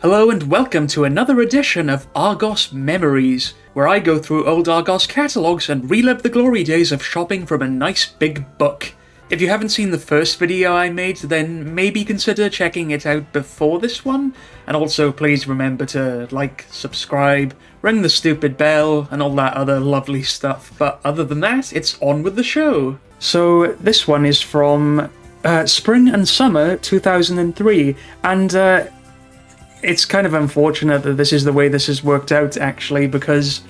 Hello and welcome to another edition of Argos Memories, where I go through old Argos catalogues and relive the glory days of shopping from a nice big book. If you haven't seen the first video I made, then maybe consider checking it out before this one, and also please remember to like, subscribe, ring the stupid bell, and all that other lovely stuff. But other than that, it's on with the show. So this one is from Spring and Summer 2003, and it's kind of unfortunate that this is the way this has worked out, actually, because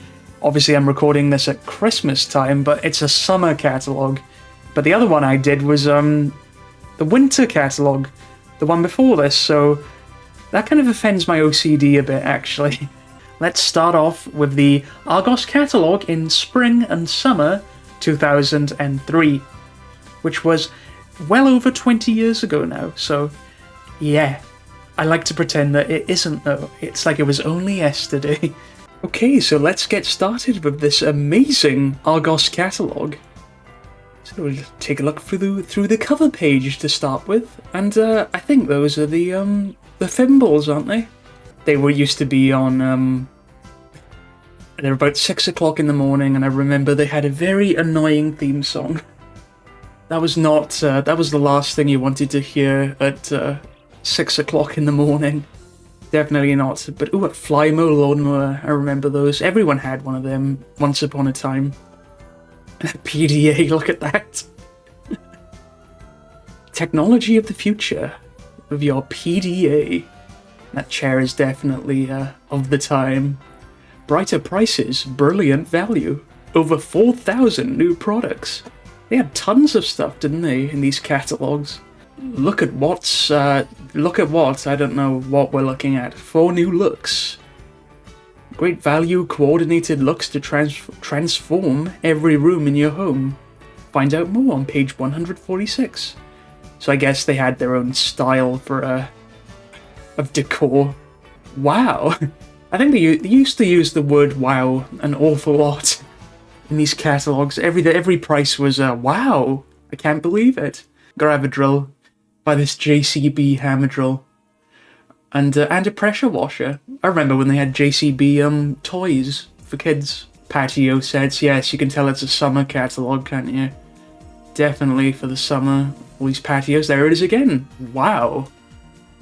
obviously I'm recording this at Christmas time, but it's a summer catalogue. But the other one I did was the winter catalogue, the one before this, so that kind of offends my OCD a bit, actually. Let's start off with the Argos catalogue in Spring and Summer 2003, which was well over 20 years ago now, so yeah. I like to pretend that it isn't, though. It's like it was only yesterday. Okay, so let's get started with this amazing Argos catalogue. So we'll just take a look through the cover page to start with, and I think those are the thimbles, aren't they? They were used to be on. They're about 6 o'clock in the morning, and I remember they had a very annoying theme song. That was not. That was the last thing you wanted to hear at 6 o'clock in the morning. Definitely not. But ooh, a Flymo lawnmower. I remember those. Everyone had one of them once upon a time. PDA, look at that. Technology of the future with your PDA. That chair is definitely of the time. Brighter prices, brilliant value. Over 4,000 new products. They had tons of stuff, didn't they, in these catalogues? Look at what, I don't know what we're looking at. 4 new looks. Great value, coordinated looks to transform every room in your home. Find out more on page 146. So I guess they had their own style for, of decor. Wow. I think they used to use the word wow an awful lot in these catalogues. Every price was, wow. I can't believe it. Grab a drill. By this JCB hammer drill, and a pressure washer. I remember when they had JCB toys for kids. Patio sets, yes, you can tell it's a summer catalogue, can't you? Definitely for the summer. All these patios, there it is again. Wow.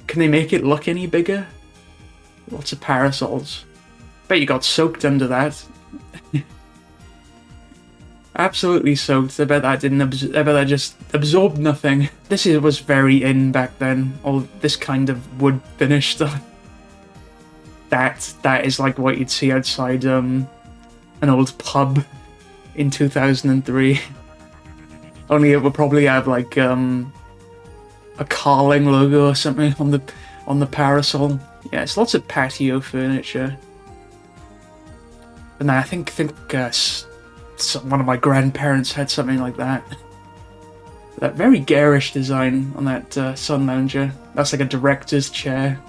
Can they make it look any bigger? Lots of parasols. Bet you got soaked under that. Absolutely soaked. I bet that just absorbed nothing. This was very in back then. All this kind of wood finish stuff. That is like what you'd see outside an old pub in 2003. Only it would probably have like a Carling logo or something on the parasol. Yeah, it's lots of patio furniture. And I think one of my grandparents had something like that. That very garish design on that sun lounger. That's like a director's chair.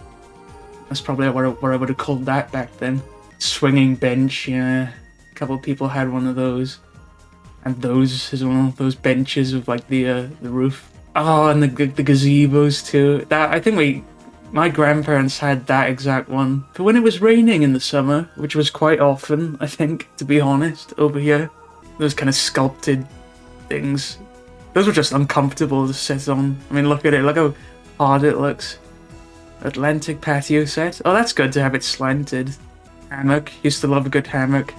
That's probably what I would have called that back then. Swinging bench, yeah. A couple of people had one of those. And those as well, those benches with like the roof. Oh, and the gazebos too. That I think my grandparents had that exact one for when it was raining in the summer, which was quite often, I think, to be honest, over here. Those kind of sculpted things. Those were just uncomfortable to sit on. I mean, look at it. Look how hard it looks. Atlantic patio set. Oh, that's good to have it slanted. Hammock. Used to love a good hammock.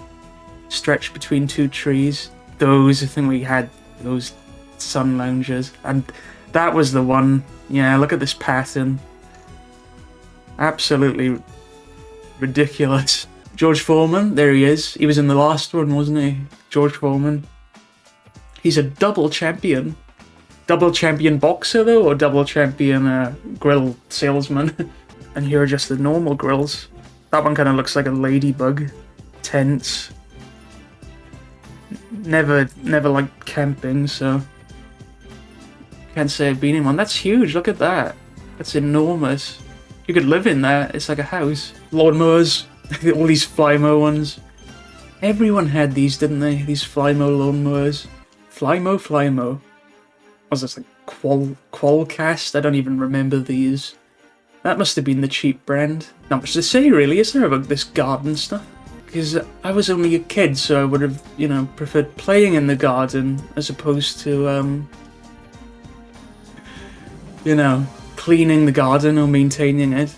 Stretched between 2 trees. Those, I think we had those sun loungers. And that was the one. Yeah, look at this pattern. Absolutely ridiculous. George Foreman, there he is. He was in the last one, wasn't he? George Foreman. He's a double champion. Double champion boxer, though, or double champion grill salesman? And here are just the normal grills. That one kind of looks like a ladybug. Tents. Never liked camping, so can't say I've been in one. That's huge, look at that. That's enormous. You could live in that, it's like a house. Lawnmowers. All these Flymo ones. Everyone had these, didn't they? These Flymo lawnmowers. Flymo. Was this like Qualcast? I don't even remember these. That must have been the cheap brand. Not much to say, really, is there, about this garden stuff? Because I was only a kid, so I would have, you know, preferred playing in the garden as opposed to, you know, cleaning the garden or maintaining it.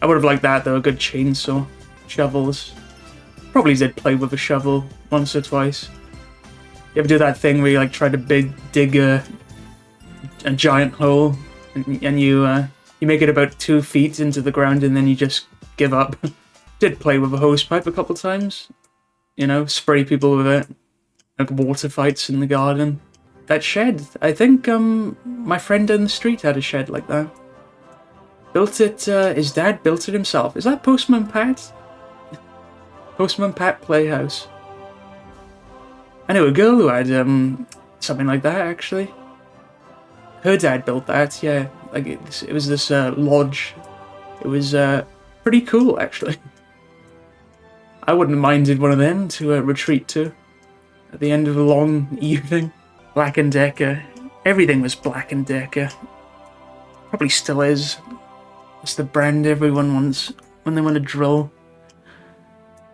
I would have liked that, though, a good chainsaw. Shovels. Probably did play with a shovel once or twice. You ever do that thing where you, like, try to dig a giant hole, and you make it about 2 feet into the ground, and then you just give up? Did play with a hosepipe a couple times. You know, spray people with it. Like water fights in the garden. That shed, I think my friend down the street had a shed like that. Built it, his dad built it himself. Is that Postman Pat? Postman Pat Playhouse. I knew a girl who had something like that, actually. Her dad built that, yeah. Like it was this lodge. It was pretty cool, actually. I wouldn't have minded one of them to retreat to at the end of a long evening. Black & Decker. Everything was Black & Decker. Probably still is. It's the brand everyone wants when they want to drill.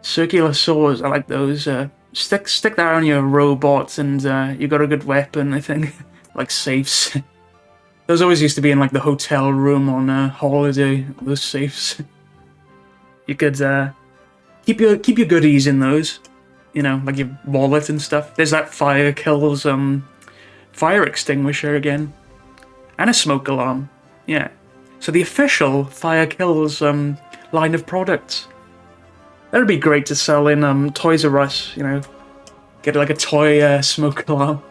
Circular saws, I like those. Stick that on your robot and you got a good weapon, I think. Like safes. Those always used to be in like the hotel room on holiday, those safes. You could keep your goodies in those. You know, like your wallet and stuff. There's that fire kills fire extinguisher again. And a smoke alarm. Yeah. So the official fire kills line of products. That'd be great to sell in Toys R Us, you know. Get like a toy smoke alarm.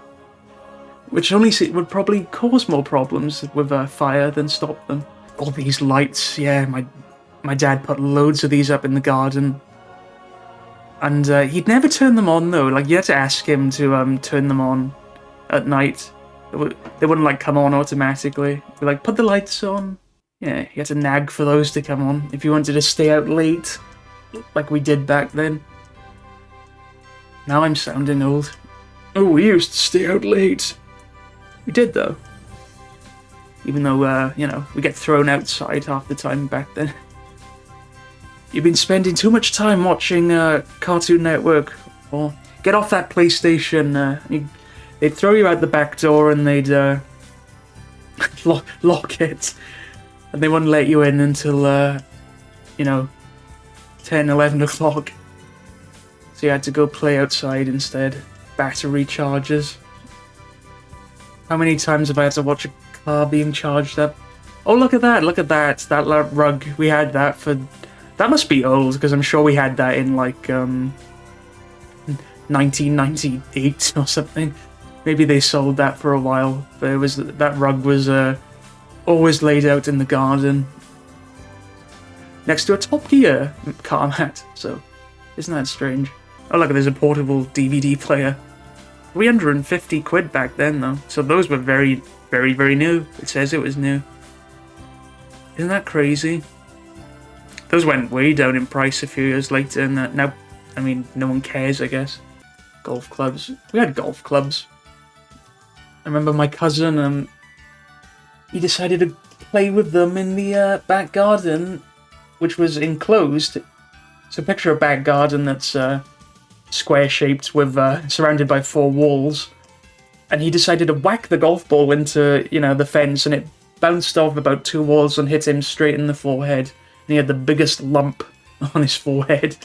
Which only would probably cause more problems with fire than stop them. All these lights, yeah, my dad put loads of these up in the garden. And he'd never turn them on though, like you had to ask him to turn them on at night. They wouldn't like come on automatically. Be like, put the lights on. Yeah, you had to nag for those to come on if you wanted to stay out late, like we did back then. Now I'm sounding old. Oh, we used to stay out late. We did though. Even though, you know, we get thrown outside half the time back then. You've been spending too much time watching Cartoon Network, or get off that PlayStation. They'd throw you out the back door and they'd lock it. And they wouldn't let you in until, you know, 10, 11 o'clock. So you had to go play outside instead. Battery charges. How many times have I had to watch a car being charged up? Oh, look at that, that rug. We had that for... That must be old, because I'm sure we had that in, like, 1998 or something. Maybe they sold that for a while, but that rug was always laid out in the garden. Next to a Top Gear car mat, so isn't that strange? Oh look, there's a portable DVD player. 350 quid back then though, so those were very, very, very new. It says it was new. Isn't that crazy? Those went way down in price a few years later, and now, I mean, no one cares, I guess. Golf clubs. We had golf clubs. I remember my cousin, he decided to play with them in the back garden, which was enclosed. So picture a back garden that's square-shaped with surrounded by 4 walls. And he decided to whack the golf ball into, you know, the fence, and it bounced off about 2 walls and hit him straight in the forehead. And he had the biggest lump on his forehead.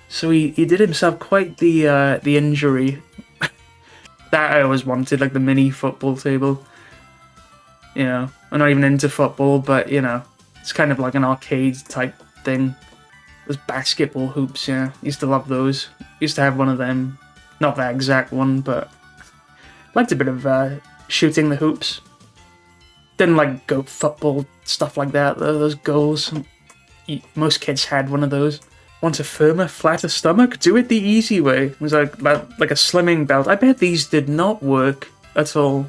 So he did himself quite the injury. That I always wanted, like the mini football table. You know, I'm not even into football, but, you know, it's kind of like an arcade type thing. Those basketball hoops, yeah. Used to love those. Used to have one of them. Not that exact one, but liked a bit of shooting the hoops. Didn't like go football, stuff like that, those goals. Most kids had one of those. Want a firmer, flatter stomach? Do it the easy way. It was like a slimming belt. I bet these did not work at all.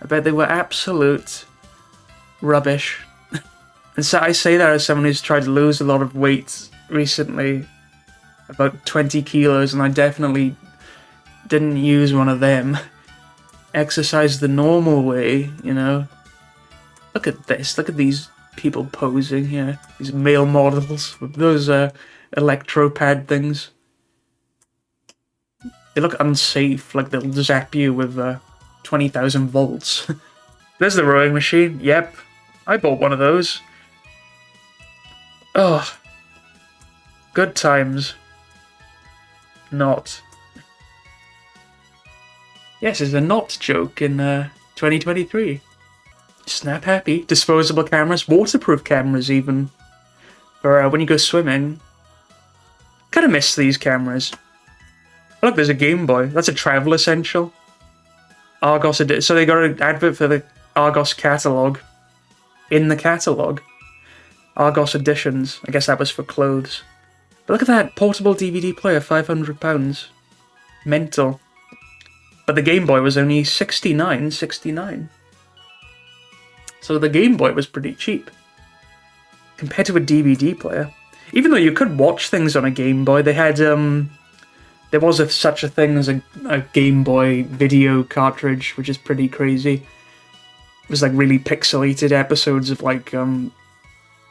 I bet they were absolute rubbish. And so I say that as someone who's tried to lose a lot of weight recently. About 20 kilos, and I definitely didn't use one of them. Exercise the normal way, you know. Look at this. Look at these people posing here. These male models with those electro-pad things. They look unsafe, like they'll zap you with 20,000 volts. There's the rowing machine. Yep, I bought one of those. Oh, good times. Not. Yes, it's a not joke in 2023. Snap happy. Disposable cameras, waterproof cameras even. For when you go swimming. Kind of miss these cameras. Oh, look, there's a Game Boy. That's a travel essential. Argos edition. So they got an advert for the Argos catalogue. In the catalogue. Argos editions. I guess that was for clothes. But look at that. Portable DVD player, £500. Mental. But the Game Boy was only $69.69. So the Game Boy was pretty cheap. Compared to a DVD player. Even though you could watch things on a Game Boy, they had, there was such a thing as a Game Boy video cartridge, which is pretty crazy. It was like really pixelated episodes of like, you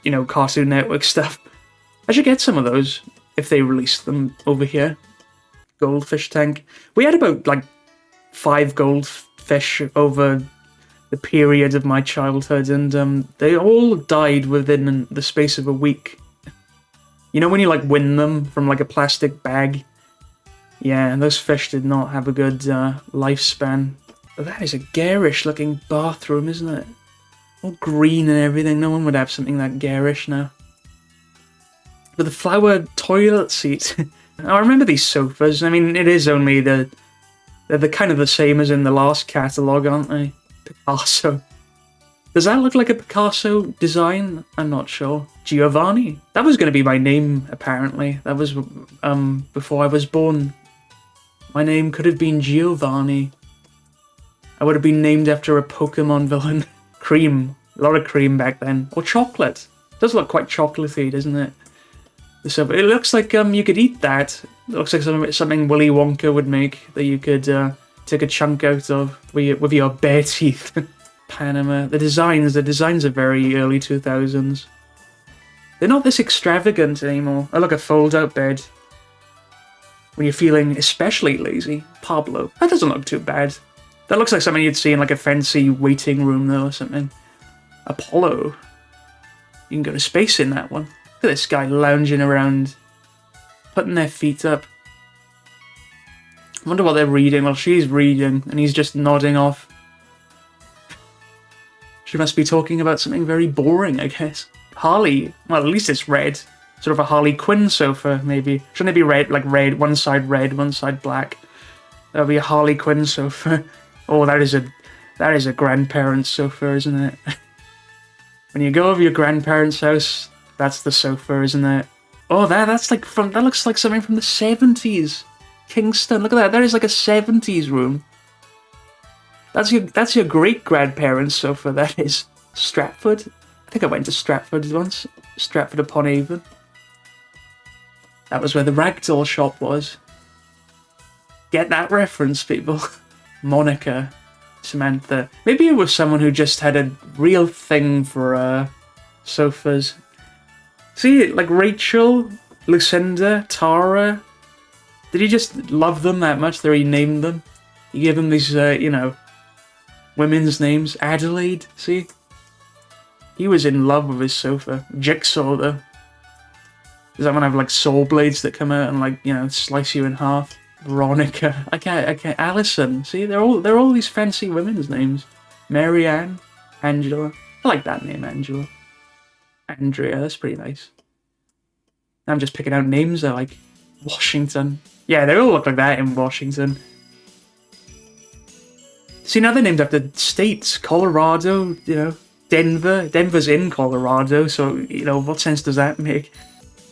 know, Cartoon Network stuff. I should get some of those if they released them over here. Goldfish tank. We had about like 5 goldfish over the period of my childhood, and they all died within the space of a week. You know when you like win them from like a plastic bag? Yeah, those fish did not have a good lifespan. But that is a garish looking bathroom, isn't it? All green and everything. No one would have something that garish now. But the flower toilet seat. I remember these sofas. I mean, it is only they're the kind of the same as in the last catalogue, aren't they? Picasso. Does that look like a Picasso design? I'm not sure. Giovanni. That was going to be my name, apparently. That was before I was born. My name could have been Giovanni. I would have been named after a Pokemon villain. Cream. A lot of cream back then. Or chocolate. It does look quite chocolatey, doesn't it? So it looks like you could eat that. It looks like something Willy Wonka would make that you could take a chunk out of with your bare teeth. Panama. The designs are very early 2000s. They're not this extravagant anymore. Oh, look, a fold-out bed. When you're feeling especially lazy. Pablo. That doesn't look too bad. That looks like something you'd see in like a fancy waiting room though or something. Apollo. You can go to space in that one. Look at this guy lounging around, putting their feet up. I wonder what they're reading. Well, she's reading, and he's just nodding off. She must be talking about something very boring, I guess. Harley. Well, at least it's red. Sort of a Harley Quinn sofa, maybe. Shouldn't it be red, like red, one side black? That'll be a Harley Quinn sofa. Oh, that is a grandparent's sofa, isn't it? When you go over your grandparents' house, that's the sofa, isn't it? Oh, that looks like something from the 70s. Kingston, look at that. That is like a 70s room. That's your great grandparents' sofa. That is Stratford. I think I went to Stratford once. Stratford upon Avon. That was where the ragdoll shop was. Get that reference, people. Monica, Samantha. Maybe it was someone who just had a real thing for sofas. See, like Rachel, Lucinda, Tara. Did he just love them that much that he named them? He gave them these, you know, women's names. Adelaide, see? He was in love with his sofa. Jigsaw, though. Does that one have, like, saw blades that come out and, like, you know, slice you in half? Veronica. I can't. Alison. See, they're all these fancy women's names. Marianne. Angela. I like that name, Angela. Andrea, that's pretty nice. I'm just picking out names that like Washington. Yeah, they all look like that in Washington. See, now they're named after states. Colorado, you know, Denver. Denver's in Colorado, so, you know, what sense does that make?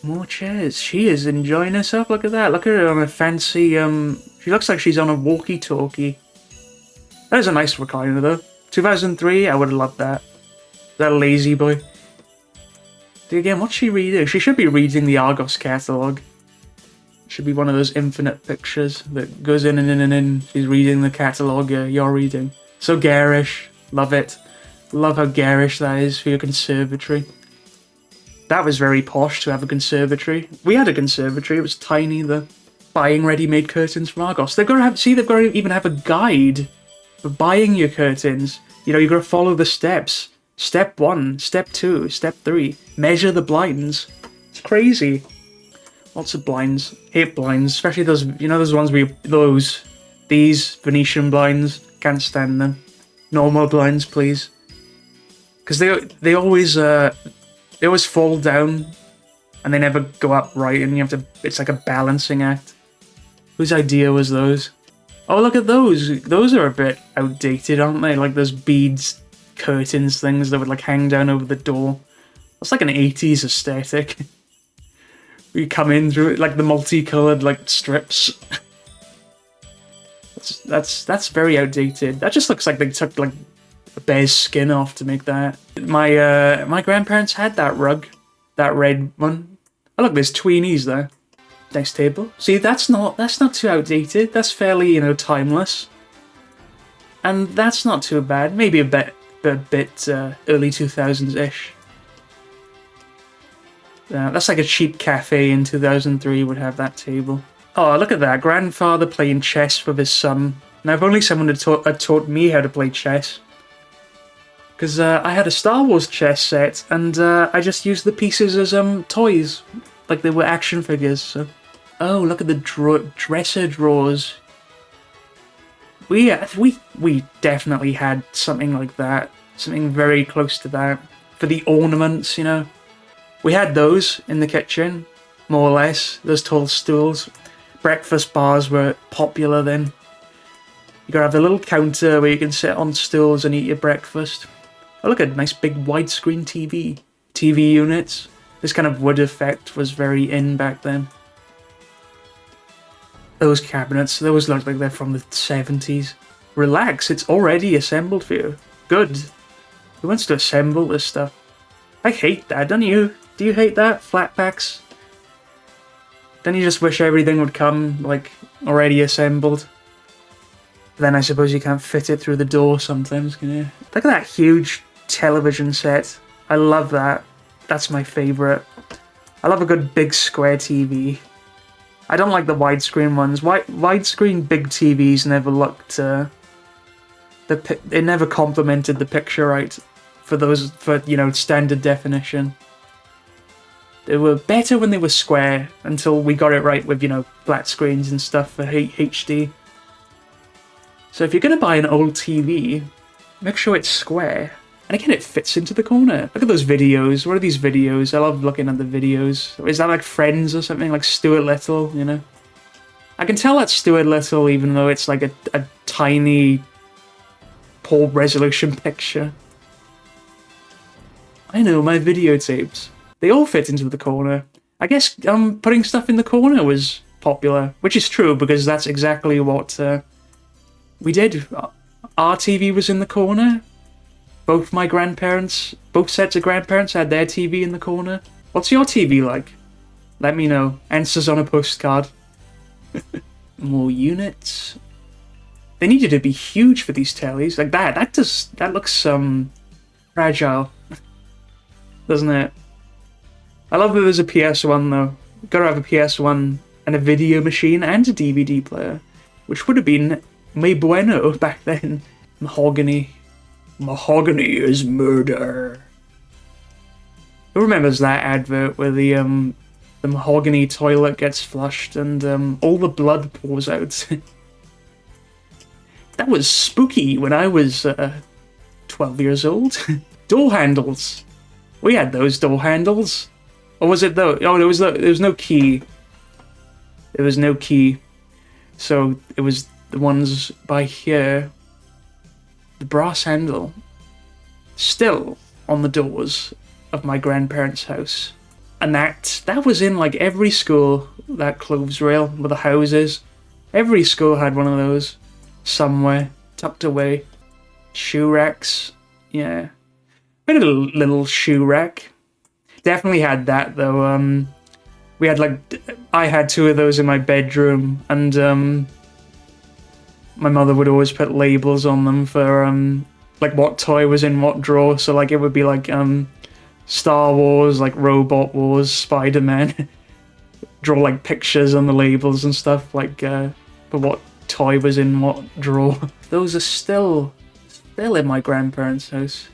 More chairs. She is enjoying herself. Look at that. Look at her on a fancy, she looks like she's on a walkie-talkie. That is a nice recliner, though. 2003, I would have loved that. That lazy boy. Again, what's she reading? She should be reading the Argos catalogue. Should be one of those infinite pictures that goes in and in and in. She's reading the catalogue you're reading. So garish. Love it. Love how garish that is for your conservatory. That was very posh to have a conservatory. We had a conservatory. It was tiny. The buying ready-made curtains from Argos. They've got to have. See, they've got to even have a guide for buying your curtains. You know, you've got to follow the steps. Step 1, Step 2, Step 3. Measure the blinds. It's crazy. Lots of blinds. Hate blinds, especially those. You know, those ones where these Venetian blinds. Can't stand them. Normal blinds, please. Because they always fall down, and they never go up right, and you have to. It's like a balancing act. Whose idea was those? Oh, look at those. Those are a bit outdated, aren't they? Like those beads, curtains, things that would like hang down over the door. That's like an 80s aesthetic. You come in through it, like the multicolored like strips. That's very outdated. That just looks like they took like a bear's skin off to make that. My grandparents had that rug, that red one. Oh look, there's tweenies there. Next table. See, that's not too outdated. That's fairly, you know, timeless. And that's not too bad. Maybe a bit early 2000s-ish. That's like a cheap cafe in 2003 would have that table. Oh, look at that. Grandfather playing chess with his son. Now, if only someone had taught me how to play chess. Because I had a Star Wars chess set, and I just used the pieces as toys. Like they were action figures, so... Oh, look at the dresser drawers. We definitely had something like that. Something very close to that. For the ornaments, you know. We had those in the kitchen, more or less. Those tall stools. Breakfast bars were popular then. You gotta have a little counter where you can sit on stools and eat your breakfast. Oh, look at a nice big widescreen TV. TV units. This kind of wood effect was very in back then. Those cabinets, those look like they're from the 70s. Relax, it's already assembled for you. Good. Who wants to assemble this stuff? I hate that, don't you? Do you hate that? Flat packs? Don't you just wish everything would come, like, already assembled? Then I suppose you can't fit it through the door sometimes, can you? Look at that huge television set. I love that. That's my favourite. I love a good big square TV. I don't like the widescreen ones. Widescreen big TVs never looked... It never complemented the picture right for you know, standard definition. They were better when they were square until we got it right with, you know, flat screens and stuff for HD. So if you're going to buy an old TV, make sure it's square. And again, it fits into the corner. Look at those videos. What are these videos? I love looking at the videos. Is that like Friends or something? Like Stuart Little, you know? I can tell that's Stuart Little even though it's like a tiny, poor resolution picture. I know, my videotapes. They all fit into the corner. I guess putting stuff in the corner was popular. Which is true because that's exactly what we did. Our TV was in the corner. Both sets of grandparents had their TV in the corner. What's your TV like? Let me know. Answers on a postcard. More units. They needed to be huge for these tellies. Like that looks fragile. Doesn't it? I love that there's a PS1 though. Gotta have a PS1 and a video machine and a DVD player. Which would have been muy bueno back then. Mahogany. Mahogany is murder. Who remembers that advert where the mahogany toilet gets flushed and all the blood pours out? That was spooky when I was 12 years old. Door handles. We had those door handles. Or was it though? Oh, there was no key. There was no key. So it was the ones by here. The brass handle, still on the doors of my grandparents' house. And that was in like every school, that clothes rail with the houses. Every school had one of those somewhere, tucked away. Shoe racks, yeah. We had a little shoe rack. Definitely had that though. We had I had two of those in my bedroom and my mother would always put labels on them for like what toy was in what drawer. So like it would be like Star Wars, like Robot Wars, Spider-Man. Draw like pictures on the labels and stuff, like for what toy was in what drawer. Those are still in my grandparents' house.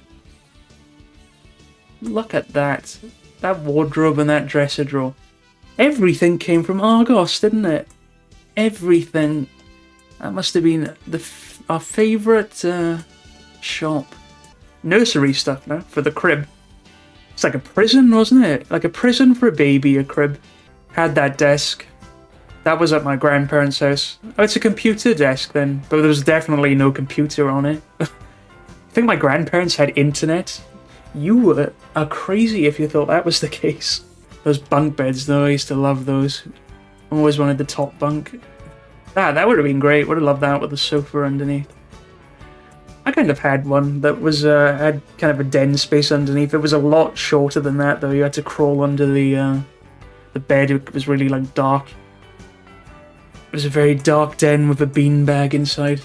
Look at that. That wardrobe and that dresser drawer. Everything came from Argos, didn't it? Everything. That must have been our favourite shop. Nursery stuff now, for the crib. It's like a prison, wasn't it? Like a prison for a baby, a crib. Had that desk. That was at my grandparents' house. Oh, it's a computer desk then, but there was definitely no computer on it. I think my grandparents had internet. You are crazy if you thought that was the case. Those bunk beds though, I used to love those. I always wanted the top bunk. That would have been great. Would have loved that with a sofa underneath. I kind of had one that was had kind of a den space underneath. It was a lot shorter than that though. You had to crawl under the bed. It was really like dark. It was a very dark den with a beanbag inside.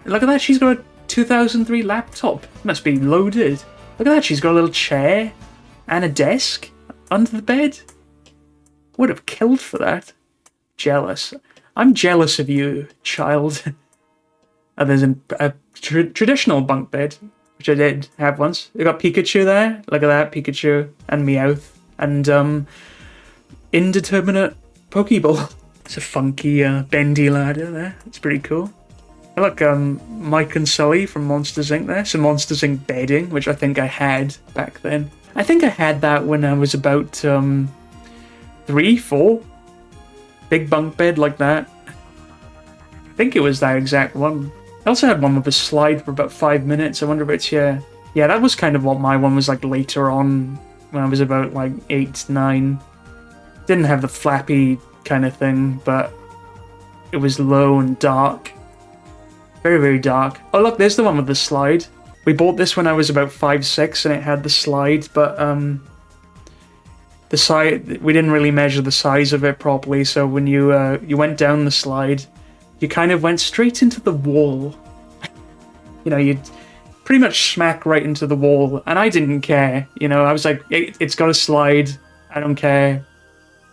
Look at that, she's got a 2003 laptop. Must be loaded. Look at that, she's got a little chair and a desk under the bed. Would have killed for that. Jealous. I'm jealous of you, child. There's a traditional bunk bed, which I did have once. You got Pikachu there. Look at that, Pikachu and Meowth. And indeterminate Pokeball. It's a funky bendy ladder there. It's pretty cool. I like Mike and Sully from Monsters Inc. there. Some Monsters Inc. bedding, which I think I had back then. I think I had that when I was about 3, 4. Big bunk bed like that. I think it was that exact one. I also had one with a slide for about 5 minutes. I wonder if it's yeah. Yeah, that was kind of what my one was like later on when I was about like 8, 9. Didn't have the flappy kind of thing, but it was low and dark. Very, very dark. Oh look, there's the one with the slide. We bought this when I was about 5, 6 and it had the slide, but the side, we didn't really measure the size of it properly, so when you went down the slide, you kind of went straight into the wall. You know, you'd pretty much smack right into the wall, and I didn't care. You know, I was like, it's got a slide, I don't care.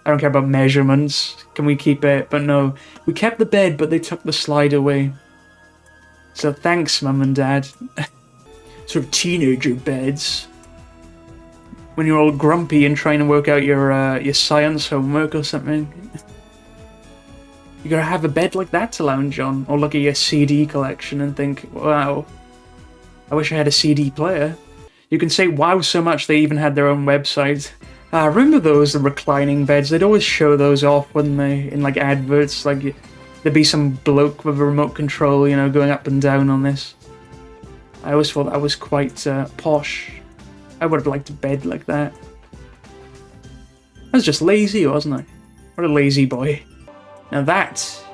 I don't care about measurements. Can we keep it? But no, we kept the bed, but they took the slide away. So thanks, Mum and Dad. Sort of teenager beds. When you're all grumpy and trying to work out your science homework or something. You gotta have a bed like that to lounge on, or look at your CD collection and think, wow, I wish I had a CD player. You can say wow so much they even had their own website. Remember those, the reclining beds? They'd always show those off, wouldn't they? In like adverts, like there'd be some bloke with a remote control, you know, going up and down on this. I always thought that was quite posh. I would have liked a bed like that. I was just lazy, wasn't I? What a lazy boy. Now that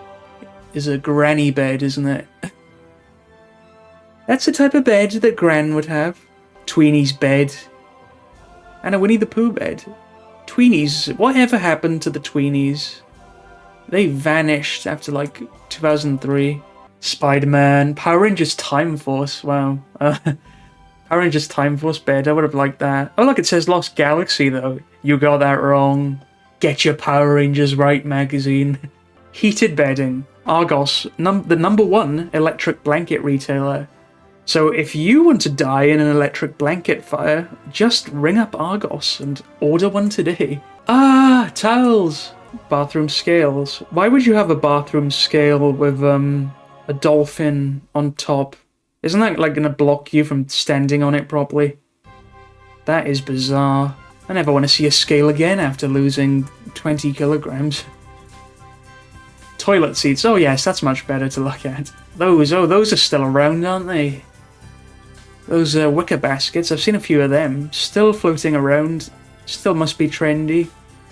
is a granny bed, isn't it? That's the type of bed that Gran would have. Tweenie's bed. And a Winnie the Pooh bed. Tweenies, whatever happened to the Tweenies? They vanished after like 2003. Spider-Man, Power Rangers Time Force, wow. Power Rangers Time Force bed, I would have liked that. Oh look, it says Lost Galaxy though. You got that wrong. Get your Power Rangers right magazine. Heated bedding. Argos, the #1 electric blanket retailer. So if you want to die in an electric blanket fire, just ring up Argos and order one today. Ah, towels. Bathroom scales. Why would you have a bathroom scale with a dolphin on top? Isn't that like going to block you from standing on it properly? That is bizarre. I never want to see a scale again after losing 20 kilograms. Toilet seats. Oh yes, that's much better to look at. Those are still around, aren't they? Those wicker baskets, I've seen a few of them. Still floating around. Still must be trendy.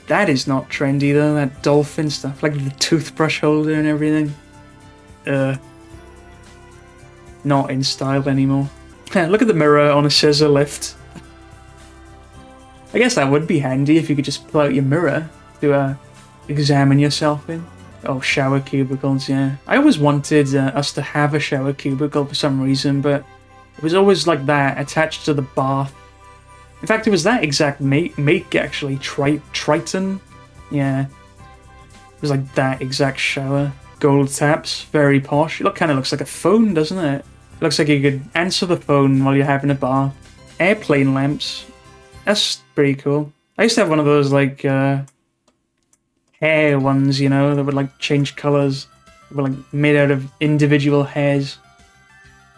That is not trendy though, that dolphin stuff. Like the toothbrush holder and everything. Not in style anymore. Look at the mirror on a scissor lift. I guess that would be handy if you could just pull out your mirror to examine yourself in. Oh, shower cubicles, yeah. I always wanted us to have a shower cubicle for some reason, but it was always like that, attached to the bath. In fact, it was that exact make actually, Triton. Yeah. It was like that exact shower. Gold taps, very posh. It kind of looks like a phone, doesn't it? It looks like you could answer the phone while you're having a bath. Airplane lamps. That's pretty cool. I used to have one of those, like, hair ones, you know, that would, like, change colours. They were, like, made out of individual hairs.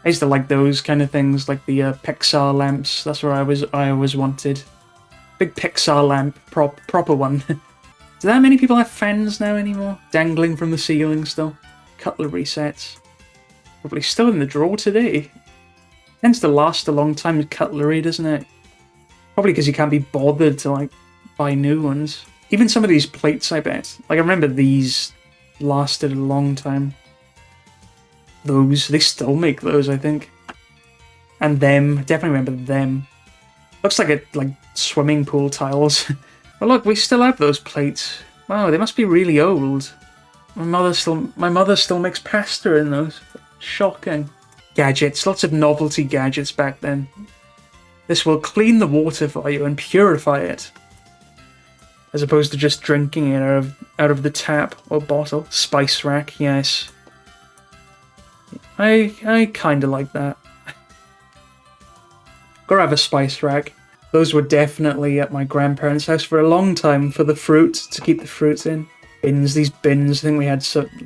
I used to like those kind of things, like the Pixar lamps. That's what I always wanted. Big Pixar lamp, proper one. Do that many people have fans now anymore? Dangling from the ceiling still? Cutlery sets. Probably still in the drawer today. Tends to last a long time with cutlery, doesn't it? Probably because you can't be bothered to, like, buy new ones. Even some of these plates, I bet. Like, I remember these lasted a long time. Those, they still make those, I think. And them, definitely remember them. Looks like swimming pool tiles. But look, we still have those plates. Wow, they must be really old. My mother still makes pasta in those. Shocking. Gadgets, lots of novelty gadgets back then. This will clean the water for you and purify it. As opposed to just drinking it out of the tap or bottle. Spice rack, yes. I kinda like that. Gotta have a spice rack. Those were definitely at my grandparents' house for a long time for the fruit, to keep the fruits in. Bins, these bins, I think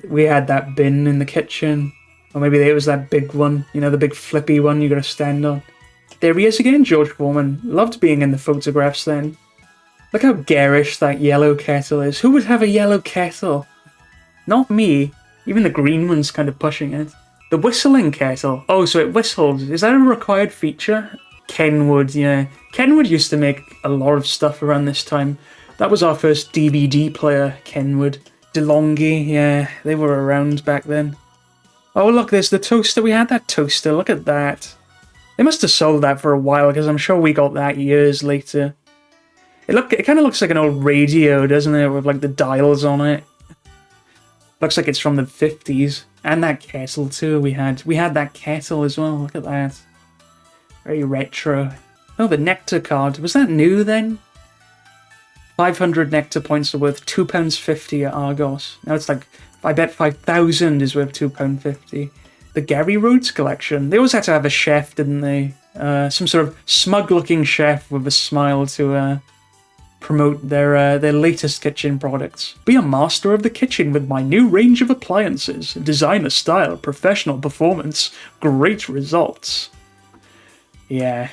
we had that bin in the kitchen. Or maybe it was that big one, you know, the big flippy one you gotta stand on. There he is again, George Foreman. Loved being in the photographs then. Look how garish that yellow kettle is. Who would have a yellow kettle? Not me. Even the green one's kind of pushing it. The whistling kettle. Oh, so it whistles. Is that a required feature? Kenwood, yeah. Kenwood used to make a lot of stuff around this time. That was our first DVD player, Kenwood. DeLonghi, yeah, they were around back then. Oh, look, there's the toaster. We had that toaster. Look at that. They must have sold that for a while, because I'm sure we got that years later. It kind of looks like an old radio, doesn't it, with like the dials on it. Looks like it's from the 50s. And that kettle too we had. We had that kettle as well, look at that. Very retro. Oh, the nectar card. Was that new then? 500 nectar points are worth £2.50 at Argos. Now it's like, I bet 5,000 is worth £2.50. The Gary Rhodes collection. They always had to have a chef, didn't they? Some sort of smug-looking chef with a smile to promote their latest kitchen products. Be a master of the kitchen with my new range of appliances. Designer style, professional performance, great results. Yeah.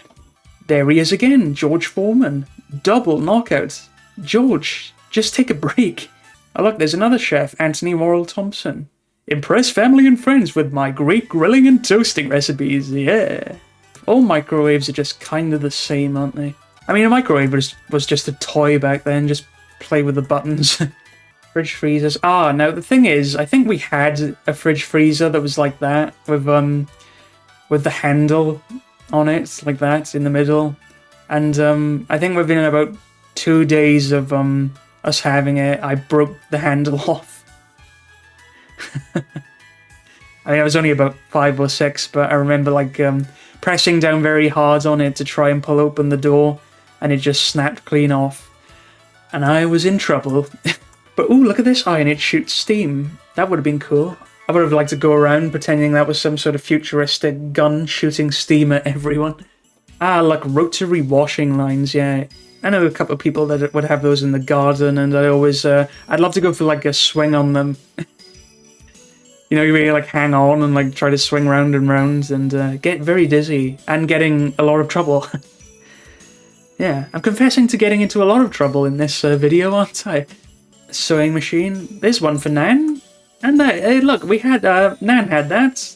There he is again, George Foreman. Double knockout. George, just take a break. Oh look, there's another chef, Anthony Worrell Thompson. Impress family and friends with my great grilling and toasting recipes, yeah. All microwaves are just kind of the same, aren't they? I mean, a microwave was just a toy back then, just play with the buttons. Fridge freezers. Ah, now the thing is, I think we had a fridge freezer that was like that, with the handle on it, like that, in the middle. And I think within about 2 days of us having it, I broke the handle off. I mean, I was only about 5 or 6, but I remember like pressing down very hard on it to try and pull open the door, and it just snapped clean off. And I was in trouble. But ooh, look at this eye, and it shoots steam. That would have been cool. I would have liked to go around pretending that was some sort of futuristic gun shooting steam at everyone. Ah, like rotary washing lines, yeah. I know a couple of people that would have those in the garden, and I'd love to go for like a swing on them. You know, you really like hang on and like try to swing round and round and get very dizzy and getting a lot of trouble. Yeah, I'm confessing to getting into a lot of trouble in this video, aren't I? Sewing machine. There's one for Nan. And hey, look, we had, Nan had that.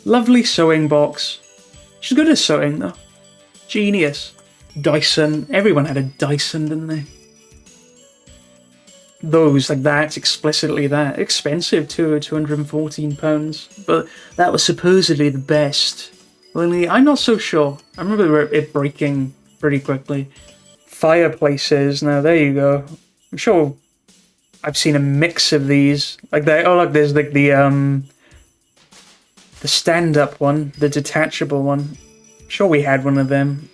Lovely sewing box. She's good at sewing, though. Genius. Dyson. Everyone had a Dyson, didn't they? Those, like that, explicitly that. Expensive, too, £214. But that was supposedly the best. Only, I'm not so sure. I remember it breaking pretty quickly. Fireplaces. Now, there you go. I'm sure I've seen a mix of these. Like look, there's like the stand-up one, the detachable one. Sure, we had one of them.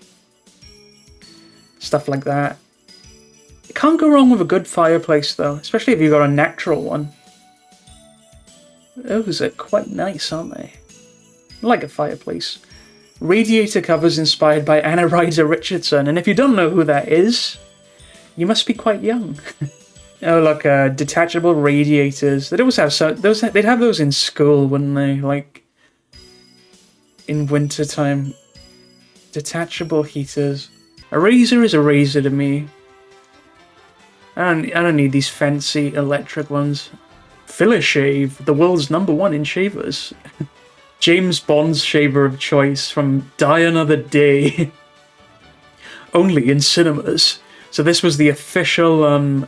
Stuff like that. You can't go wrong with a good fireplace, though, especially if you've got a natural one. Those are quite nice, aren't they? I like a fireplace. Radiator covers inspired by Anna Ryder Richardson, and if you don't know who that is, you must be quite young. Oh, look, detachable radiators. They'd always have they'd have those in school, wouldn't they? Like in wintertime. Detachable heaters. A razor is a razor to me. I don't need these fancy electric ones. Philishave, the world's #1 in shavers. James Bond's shaver of choice from Die Another Day. Only in cinemas. So this was the official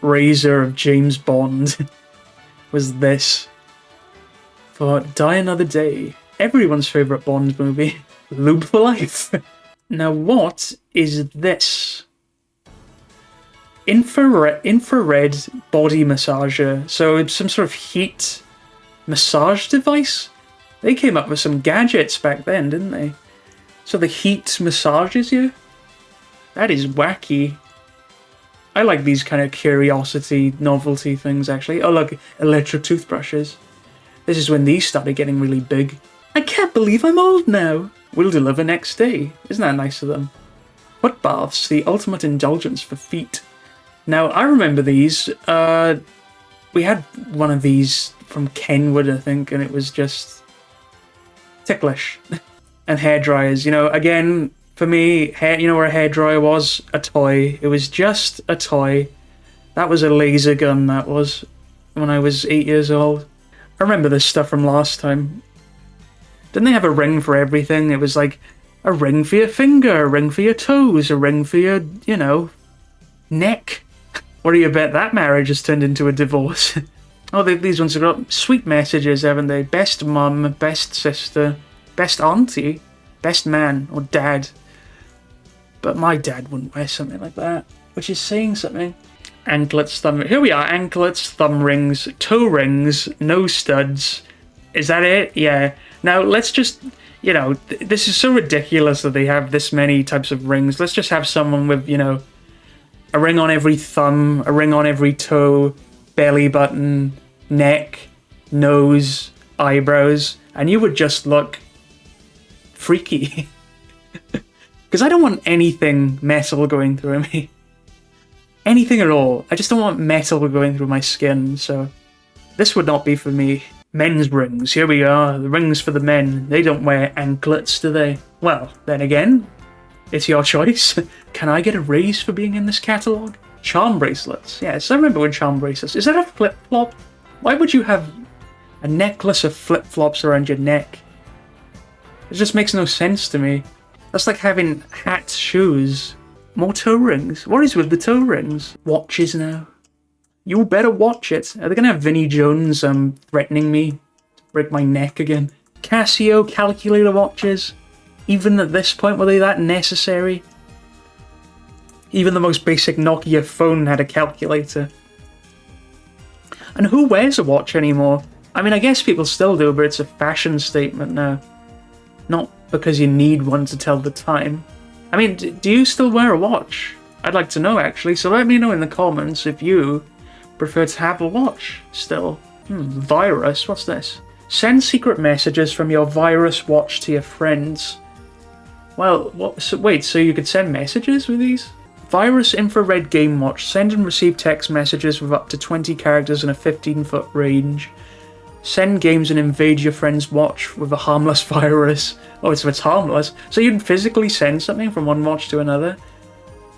razor of James Bond. Was this. For Die Another Day. Everyone's favourite Bond movie. Lube for life. Now what is this? Infrared body massager. So it's some sort of heat massage device? They came up with some gadgets back then, didn't they? So the heat massages you? That is wacky. I like these kind of curiosity, novelty things, actually. Oh, look, electric toothbrushes. This is when these started getting really big. I can't believe I'm old now. We'll deliver next day. Isn't that nice of them? Foot baths, the ultimate indulgence for feet. Now, I remember these. We had one of these from Kenwood, I think, and it was just ticklish. And hairdryers, you know, again, for me, you know where a hairdryer was? A toy. It was just a toy. That was a laser gun, that was, when I was 8 years old. I remember this stuff from last time. Didn't they have a ring for everything? It was like a ring for your finger, a ring for your toes, a ring for your, you know, neck. What do you bet that marriage has turned into a divorce? Oh, these ones have got sweet messages, haven't they? Best mum, best sister, best auntie, best man or dad. But my dad wouldn't wear something like that, which is saying something. Anklets, thumb... Here we are, anklets, thumb rings, toe rings, no studs. Is that it? Yeah. Now, let's just... You know, this is so ridiculous that they have this many types of rings. Let's just have someone with, you know, a ring on every thumb, a ring on every toe, belly button, neck, nose, eyebrows, and you would just look freaky. Because I don't want anything metal going through me. Anything at all. I just don't want metal going through my skin, so this would not be for me. Men's rings, here we are, the rings for the men. They don't wear anklets, do they? Well, then again, it's your choice. Can I get a raise for being in this catalogue? Charm bracelets. Yes, I remember when charm bracelets. Is that a flip-flop? Why would you have a necklace of flip-flops around your neck? It just makes no sense to me. That's like having hats, shoes. More toe rings. What is with the toe rings? Watches now. You better watch it. Are they going to have Vinnie Jones threatening me to break my neck again? Casio calculator watches. Even at this point, were they that necessary? Even the most basic Nokia phone had a calculator. And who wears a watch anymore? I mean, I guess people still do, but it's a fashion statement now. Not because you need one to tell the time. I mean, do you still wear a watch? I'd like to know, actually, so let me know in the comments if you prefer to have a watch still. Virus, what's this? Send secret messages from your virus watch to your friends. Well, wait, so you could send messages with these? Virus infrared game watch. Send and receive text messages with up to 20 characters in a 15-foot range. Send games and invade your friend's watch with a harmless virus. Oh, so it's harmless. So you'd physically send something from one watch to another?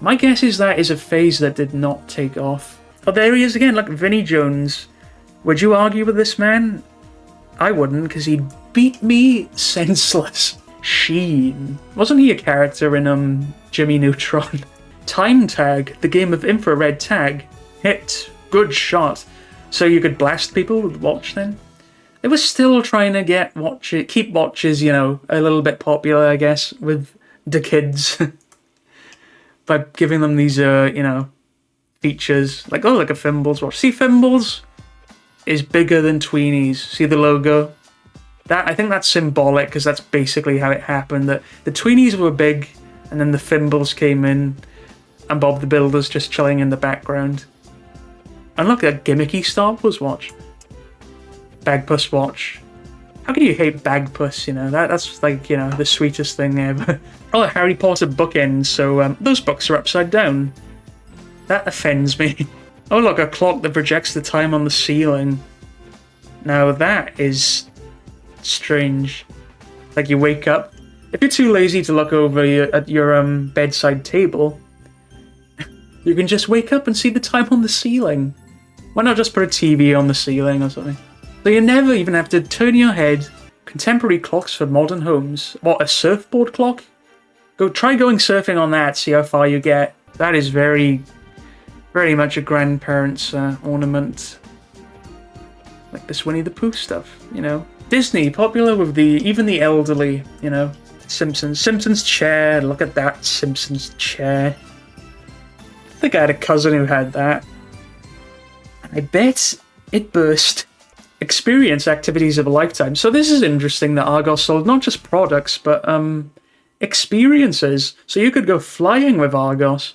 My guess is that is a phase that did not take off. Oh, there he is again. Look, Vinnie Jones. Would you argue with this man? I wouldn't, because he'd beat me senseless. Sheen. Wasn't he a character in Jimmy Neutron? Time Tag, the game of infrared tag. Hit. Good shot. So you could blast people with watch then? They were still trying to get keep watches, you know, a little bit popular, I guess, with the kids. By giving them these, you know, features. Like, oh, look at Fimbles Watch. See, Fimbles is bigger than Tweenies. See the logo? I think that's symbolic, because that's basically how it happened. That the Tweenies were big, and then the Fimbles came in, and Bob the Builder's just chilling in the background. And look at that gimmicky Star Wars watch. Bagpuss watch. How can you hate Bagpuss, you know? That's like, you know, the sweetest thing ever. Oh, Harry Potter bookends, so those books are upside down. That offends me. Oh, look, a clock that projects the time on the ceiling. Now that is strange. Like, you wake up. If you're too lazy to look over at your bedside table, you can just wake up and see the time on the ceiling. Why not just put a TV on the ceiling or something? So you never even have to turn your head. Contemporary clocks for modern homes. What, a surfboard clock? Try going surfing on that, see how far you get. That is very, very much a grandparent's ornament. Like this Winnie the Pooh stuff, you know. Disney, popular with even the elderly, you know. Simpsons chair, look at that Simpsons chair. I think I had a cousin who had that. I bet it burst. Experience activities of a lifetime. So this is interesting that Argos sold not just products, but experiences. So you could go flying with Argos.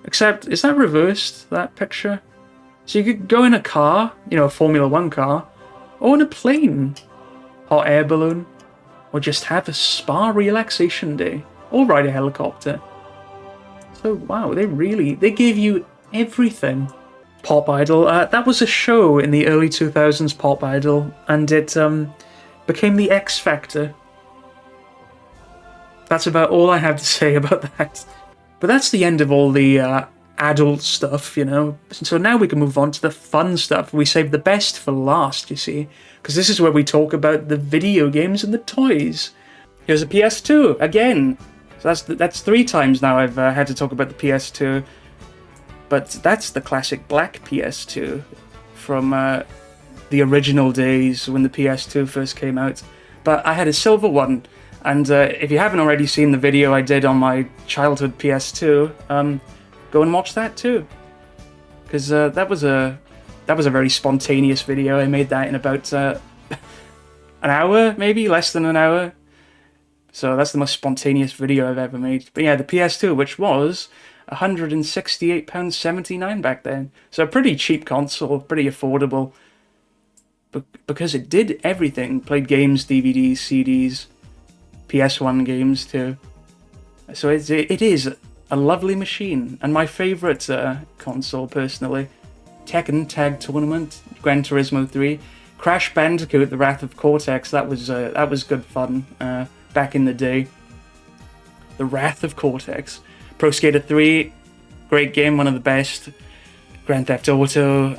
Except, is that reversed, that picture? So you could go in a car, you know, a Formula 1 car, or in a plane, hot air balloon, or just have a spa relaxation day, or ride a helicopter. So wow, they gave you everything. Pop Idol, that was a show in the early 2000s, Pop Idol, and it became the X Factor. That's about all I have to say about that. But that's the end of all the adult stuff, you know. So now we can move on to the fun stuff. We saved the best for last, you see, because this is where we talk about the video games and the toys. Here's a PS2, again. So that's 3 times now I've had to talk about the PS2. But that's the classic black PS2 from the original days when the PS2 first came out. But I had a silver one, and if you haven't already seen the video I did on my childhood PS2, go and watch that too. Because that was a very spontaneous video. I made that in about an hour, maybe less than an hour. So that's the most spontaneous video I've ever made. But yeah, the PS2, which was £168.79 back then. So a pretty cheap console, pretty affordable. Because it did everything. Played games, DVDs, CDs, PS1 games too. So it is a lovely machine. And my favourite console, personally, Tekken Tag Tournament, Gran Turismo 3, Crash Bandicoot, The Wrath of Cortex, that was good fun back in the day. The Wrath of Cortex. Pro Skater 3, great game, one of the best. Grand Theft Auto,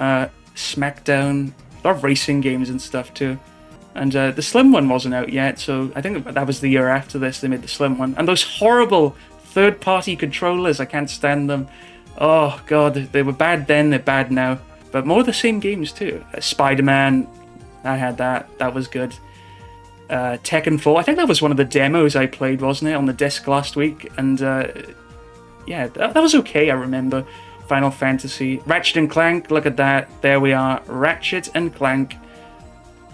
Smackdown, a lot of racing games and stuff too. And the Slim one wasn't out yet, so I think that was the year after this they made the Slim one. And those horrible third-party controllers, I can't stand them. Oh god, they were bad then, they're bad now. But more of the same games too. Spider-Man, I had that was good. Tekken 4, I think that was one of the demos I played, wasn't it, on the disc last week? And yeah, that was okay, I remember. Final Fantasy. Ratchet and Clank, look at that. There we are. Ratchet and Clank.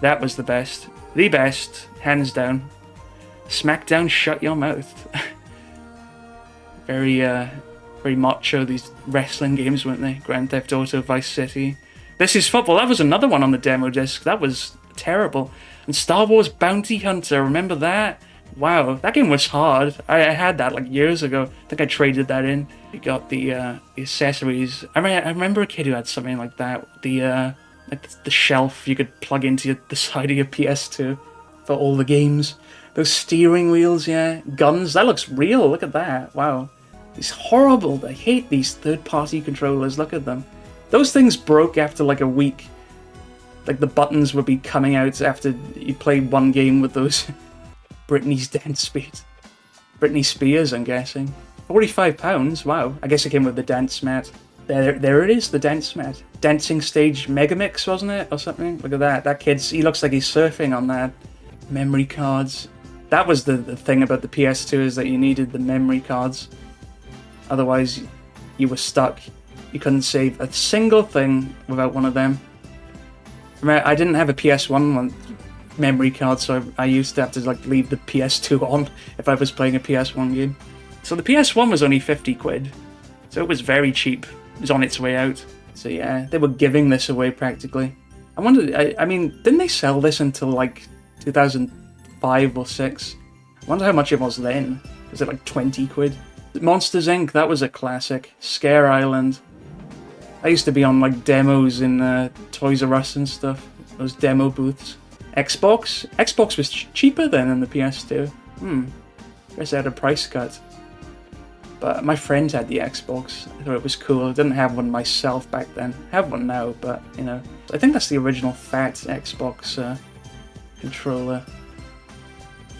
That was the best. The best, hands down. Smackdown, shut your mouth. Very macho, these wrestling games, weren't they? Grand Theft Auto, Vice City. This is Football, that was another one on the demo disc. That was terrible. And Star Wars Bounty Hunter, remember that? Wow, that game was hard. I had that like years ago. I think I traded that in. We got the accessories. I remember a kid who had something like that. The shelf you could plug into the side of your PS2 for all the games. Those steering wheels, yeah. Guns, that looks real. Look at that. Wow. It's horrible. I hate these third-party controllers. Look at them. Those things broke after like a week. Like the buttons would be coming out after you played one game with those. Britney's dance speed. Britney Spears, I'm guessing. £45, wow. I guess it came with the dance mat. There it is, the dance mat. Dancing Stage Megamix, wasn't it? Or something? Look at that. That he looks like he's surfing on that. Memory cards. That was the thing about the PS2, is that you needed the memory cards. Otherwise, you were stuck. You couldn't save a single thing without one of them. I didn't have a PS1 memory card, so I used to have to like leave the PS2 on if I was playing a PS1 game. So the PS1 was only 50 quid, so it was very cheap. It was on its way out. So yeah, they were giving this away practically. I wondered, I mean, didn't they sell this until like 2005 or 6? I wonder how much it was then. Was it like 20 quid? Monsters Inc., that was a classic. Scare Island. I used to be on like demos in Toys R Us and stuff. Those demo booths. Xbox? Xbox was cheaper then than the PS2. Guess they had a price cut. But my friend had the Xbox. I thought it was cool. I didn't have one myself back then. I have one now, but, you know. I think that's the original fat Xbox controller.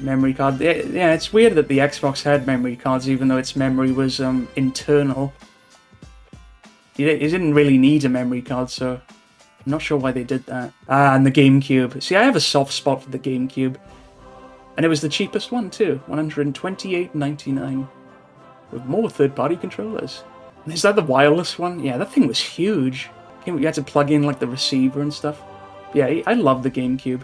Memory card. Yeah, it's weird that the Xbox had memory cards, even though its memory was internal. You didn't really need a memory card, so I'm not sure why they did that. Ah, and the GameCube. See, I have a soft spot for the GameCube. And it was the cheapest one, too. $128.99. With more third-party controllers. Is that the wireless one? Yeah, that thing was huge. You had to plug in like the receiver and stuff. Yeah, I love the GameCube.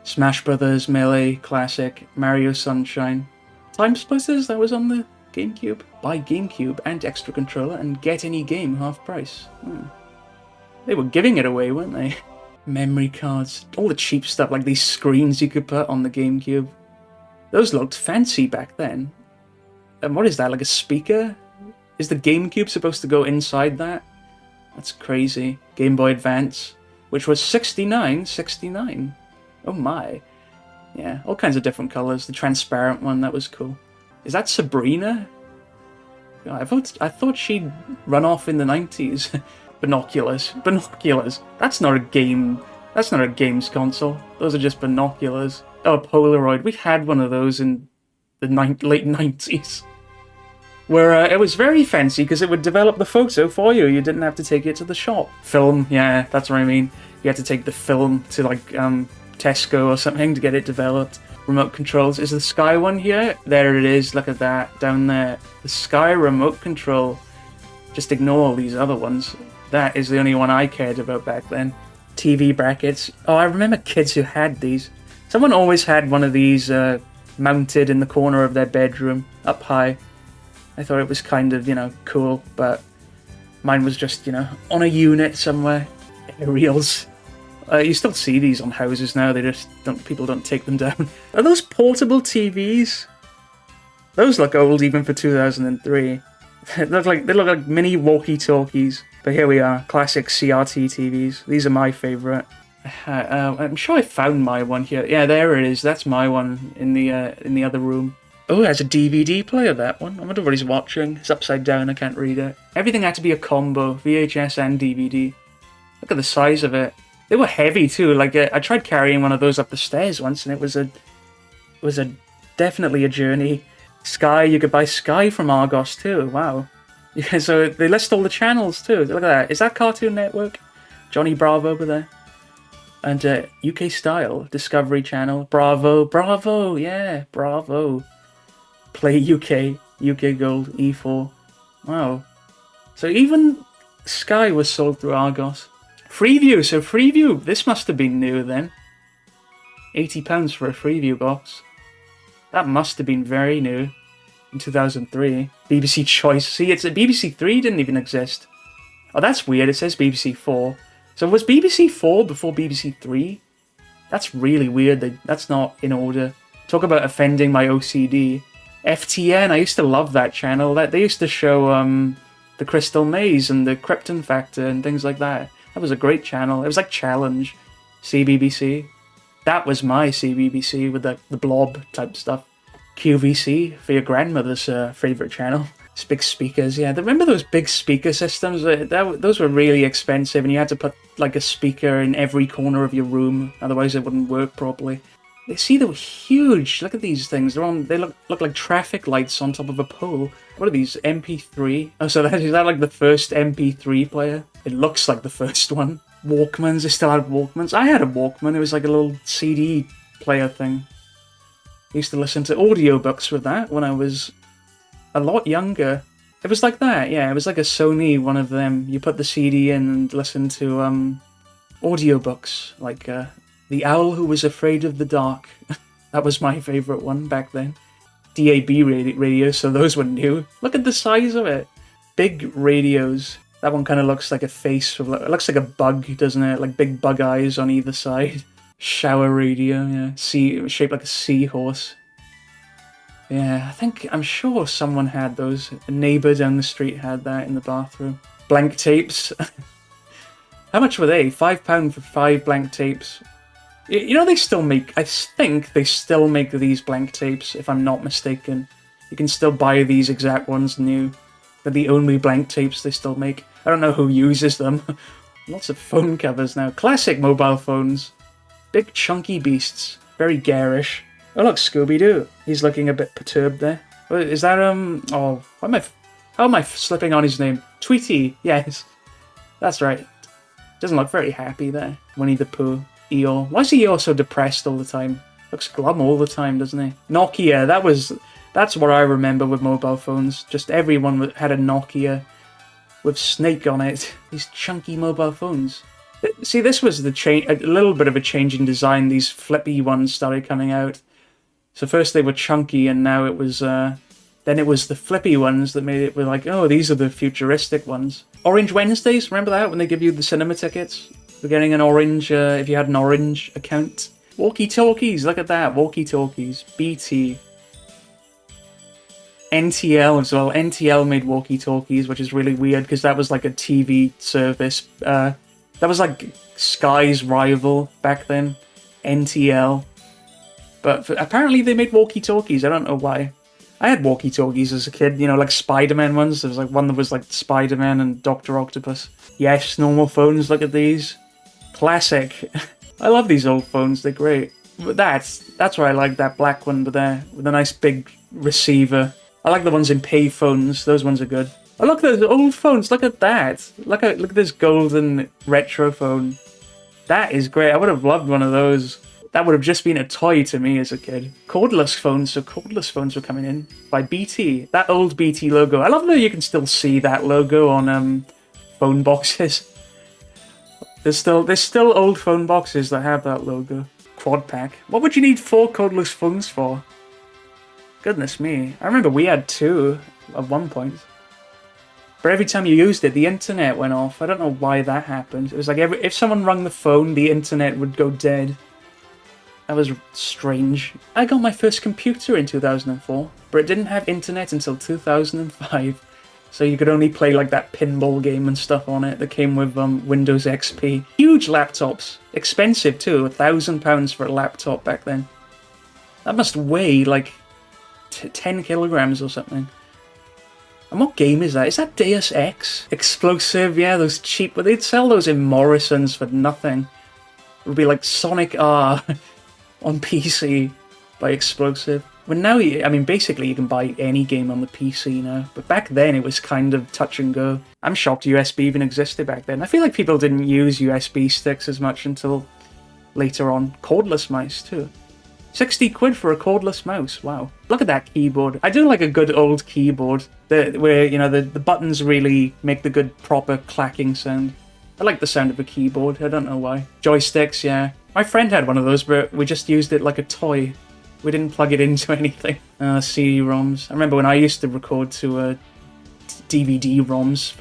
Smash Brothers, Melee, Classic, Mario Sunshine. Time Splitters, that was on the GameCube. Buy GameCube and extra controller and get any game half price. They were giving it away, weren't they? Memory cards, all the cheap stuff, like these screens you could put on the GameCube. Those looked fancy back then. And what is that, like a speaker? Is the GameCube supposed to go inside that? That's crazy. Game Boy Advance, which was $69.69. Oh my. Yeah, all kinds of different colours. The transparent one, that was cool. Is that Sabrina? God, I thought she'd run off in the 90s. Binoculars. Binoculars. That's not a game. That's not a games console. Those are just binoculars. Oh, Polaroid. We had one of those in the late 90s. Where it was very fancy because it would develop the photo for you. You didn't have to take it to the shop. Film, yeah, that's what I mean. You had to take the film to like Tesco or something to get it developed. Remote controls. Is the Sky one here? There it is. Look at that down there. The Sky remote control. Just ignore all these other ones. That is the only one I cared about back then. TV brackets. Oh, I remember kids who had these. Someone always had one of these mounted in the corner of their bedroom, up high. I thought it was kind of, you know, cool, but mine was just, you know, on a unit somewhere. Aerials. You still see these on houses now, they just don't, people don't take them down. Are those portable TVs? Those look old even for 2003. They look like mini walkie-talkies. But here we are, classic CRT TVs. These are my favourite. I'm sure I found my one here. Yeah, there it is. That's my one in the other room. Oh, it has a DVD player, that one. I wonder what he's watching. It's upside down, I can't read it. Everything had to be a combo, VHS and DVD. Look at the size of it. They were heavy too. Like I tried carrying one of those up the stairs once, and it was definitely a journey. Sky, you could buy Sky from Argos too. Wow. Yeah, so they list all the channels too. Look at that. Is that Cartoon Network? Johnny Bravo over there. And UK Style, Discovery Channel, Bravo, yeah, Bravo. Play UK, UK Gold, E4. Wow. So even Sky was sold through Argos. Freeview, so Freeview, this must have been new then. £80 for a Freeview box. That must have been very new in 2003. BBC Choice, see, it's a BBC 3 didn't even exist. Oh, that's weird, it says BBC 4. So was BBC 4 before BBC 3? That's really weird, that's not in order. Talk about offending my OCD. FTN, I used to love that channel. They used to show the Crystal Maze and the Krypton Factor and things like that. That was a great channel. It was like Challenge. CBBC. That was my CBBC with the blob type stuff. QVC for your grandmother's favourite channel. It's big speakers, yeah. Remember those big speaker systems? Those were really expensive, and you had to put like a speaker in every corner of your room, otherwise it wouldn't work properly. See, they were huge. Look at these things. They look like traffic lights on top of a pole. What are these? MP3? Oh, so is that like the first MP3 player? It looks like the first one. Walkmans. They still had Walkmans. I had a Walkman. It was like a little CD player thing. I used to listen to audiobooks with that when I was a lot younger. It was like that, yeah. It was like a Sony, one of them. You put the CD in and listen to audiobooks, like The Owl Who Was Afraid of the Dark. That was my favourite one back then. DAB radio, so those were new. Look at the size of it. Big radios. That one kind of looks like a face. It looks like a bug, doesn't it? Like big bug eyes on either side. Shower radio, yeah. Shaped like a seahorse. Yeah, I'm sure someone had those. A neighbour down the street had that in the bathroom. Blank tapes. How much were they? £5 for 5 blank tapes. You know, they still make... I think they still make these blank tapes, if I'm not mistaken. You can still buy these exact ones new. They're the only blank tapes they still make. I don't know who uses them. Lots of phone covers now. Classic mobile phones. Big chunky beasts. Very garish. Oh look, Scooby-Doo. He's looking a bit perturbed there. Is that, oh, how am I slipping on his name? Tweety, yes. That's right. Doesn't look very happy there. Winnie the Pooh. Eeyore. Why is Eeyore so depressed all the time? Looks glum all the time, doesn't he? Nokia, that's what I remember with mobile phones. Just everyone had a Nokia with Snake on it. These chunky mobile phones. See, this was a little bit of a change in design. These flippy ones started coming out. So first they were chunky, and now it was, then it was the flippy ones that made it like, oh, these are the futuristic ones. Orange Wednesdays, remember that? When they give you the cinema tickets? For getting an orange, if you had an orange account. Walkie-talkies, look at that, walkie-talkies. BT. NTL as well. NTL made walkie-talkies, which is really weird, because that was like a TV service. That was like Sky's rival back then. NTL. But apparently they made walkie-talkies, I don't know why. I had walkie-talkies as a kid, you know, like Spider-Man ones. There was like one that was like Spider-Man and Dr. Octopus. Yes, normal phones, look at these. Classic. I love these old phones, they're great. But that's why I like that black one with a nice big receiver. I like the ones in pay phones, those ones are good. Oh look, those old phones, look at that. Look at this golden retro phone. That is great, I would have loved one of those. That would have just been a toy to me as a kid. Cordless phones, so cordless phones were coming in by BT. That old BT logo. I love that you can still see that logo on phone boxes. There's still old phone boxes that have that logo. Quad pack. What would you need 4 cordless phones for? Goodness me. I remember we had 2 at one point. But every time you used it, the internet went off. I don't know why that happened. It was like if someone rang the phone, the internet would go dead. That was strange. I got my first computer in 2004, but it didn't have internet until 2005. So you could only play like that pinball game and stuff on it that came with Windows XP. Huge laptops. Expensive too, £1,000 for a laptop back then. That must weigh like 10 kilograms or something. And what game is that? Is that Deus Ex? Explosive, yeah, those cheap... But they'd sell those in Morrison's for nothing. It would be like Sonic R on PC by Explosive. But now, I mean, basically you can buy any game on the PC now. But back then it was kind of touch and go. I'm shocked USB even existed back then. I feel like people didn't use USB sticks as much until later on. Cordless mice too. 60 quid for a cordless mouse, wow. Look at that keyboard. I do like a good old keyboard, where, you know, the buttons really make the good proper clacking sound. I like the sound of a keyboard, I don't know why. Joysticks, yeah. My friend had one of those, but we just used it like a toy. We didn't plug it into anything. CD-ROMs. I remember when I used to record to DVD-ROMs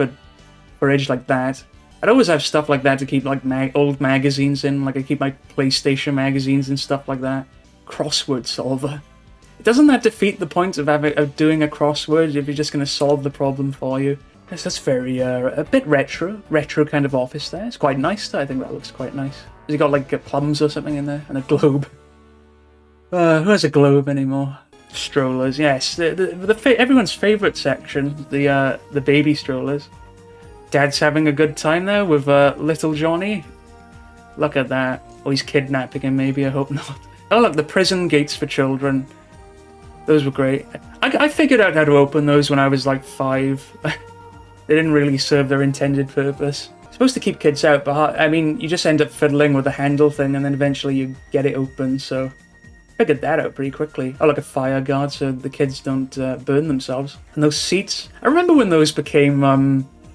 for Edge like that. I'd always have stuff like that to keep like old magazines in, like I keep my PlayStation magazines and stuff like that. Crossword solver. Doesn't that defeat the point of doing a crossword if you're just going to solve the problem for you? Yes, that's very, a bit retro kind of office there. It's quite nice though, I think that looks quite nice. Has he got like plums or something in there? And a globe. Who has a globe anymore? Strollers, yes. Everyone's favourite section, the baby strollers. Dad's having a good time there with little Johnny. Look at that. Oh, he's kidnapping him maybe, I hope not. Oh look, the prison gates for children. Those were great. I figured out how to open those when I was like 5. They didn't really serve their intended purpose. Supposed to keep kids out, but I mean, you just end up fiddling with the handle thing and then eventually you get it open, so... Figured that out pretty quickly. Oh, like a fire guard so the kids don't burn themselves. And those seats, I remember when those became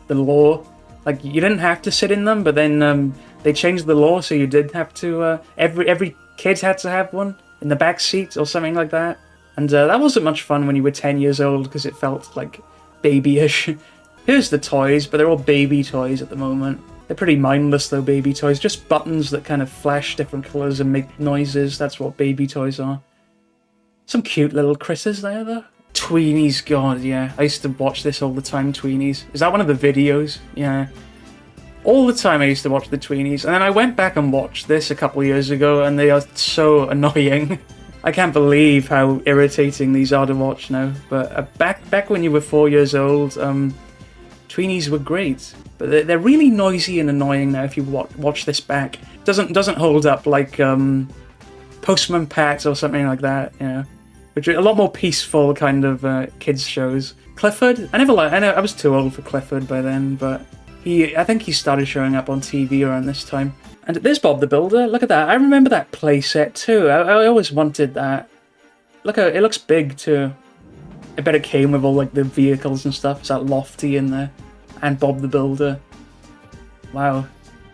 the law. Like, you didn't have to sit in them, but then they changed the law so you did have to, every kid had to have one in the back seat or something like that. And that wasn't much fun when you were 10 years old because it felt like babyish. Here's the toys, but they're all baby toys at the moment. They're pretty mindless though, baby toys. Just buttons that kind of flash different colours and make noises. That's what baby toys are. Some cute little critters there though. Tweenies, god, yeah. I used to watch this all the time, Tweenies. Is that one of the videos? Yeah. All the time I used to watch the Tweenies. And then I went back and watched this a couple years ago and they are so annoying. I can't believe how irritating these are to watch now. But back when you were 4 years old, Tweenies were great. But they're really noisy and annoying now if you watch this back. Doesn't hold up like Postman Pat or something like that, you know. Which are a lot more peaceful kind of kids shows. Clifford, I was too old for Clifford by then, but I think he started showing up on TV around this time. And there's Bob the Builder. Look at that. I remember that playset too. I always wanted that. Look, it looks big too. I bet it came with all like the vehicles and stuff. It's that Lofty in there. And Bob the Builder. Wow.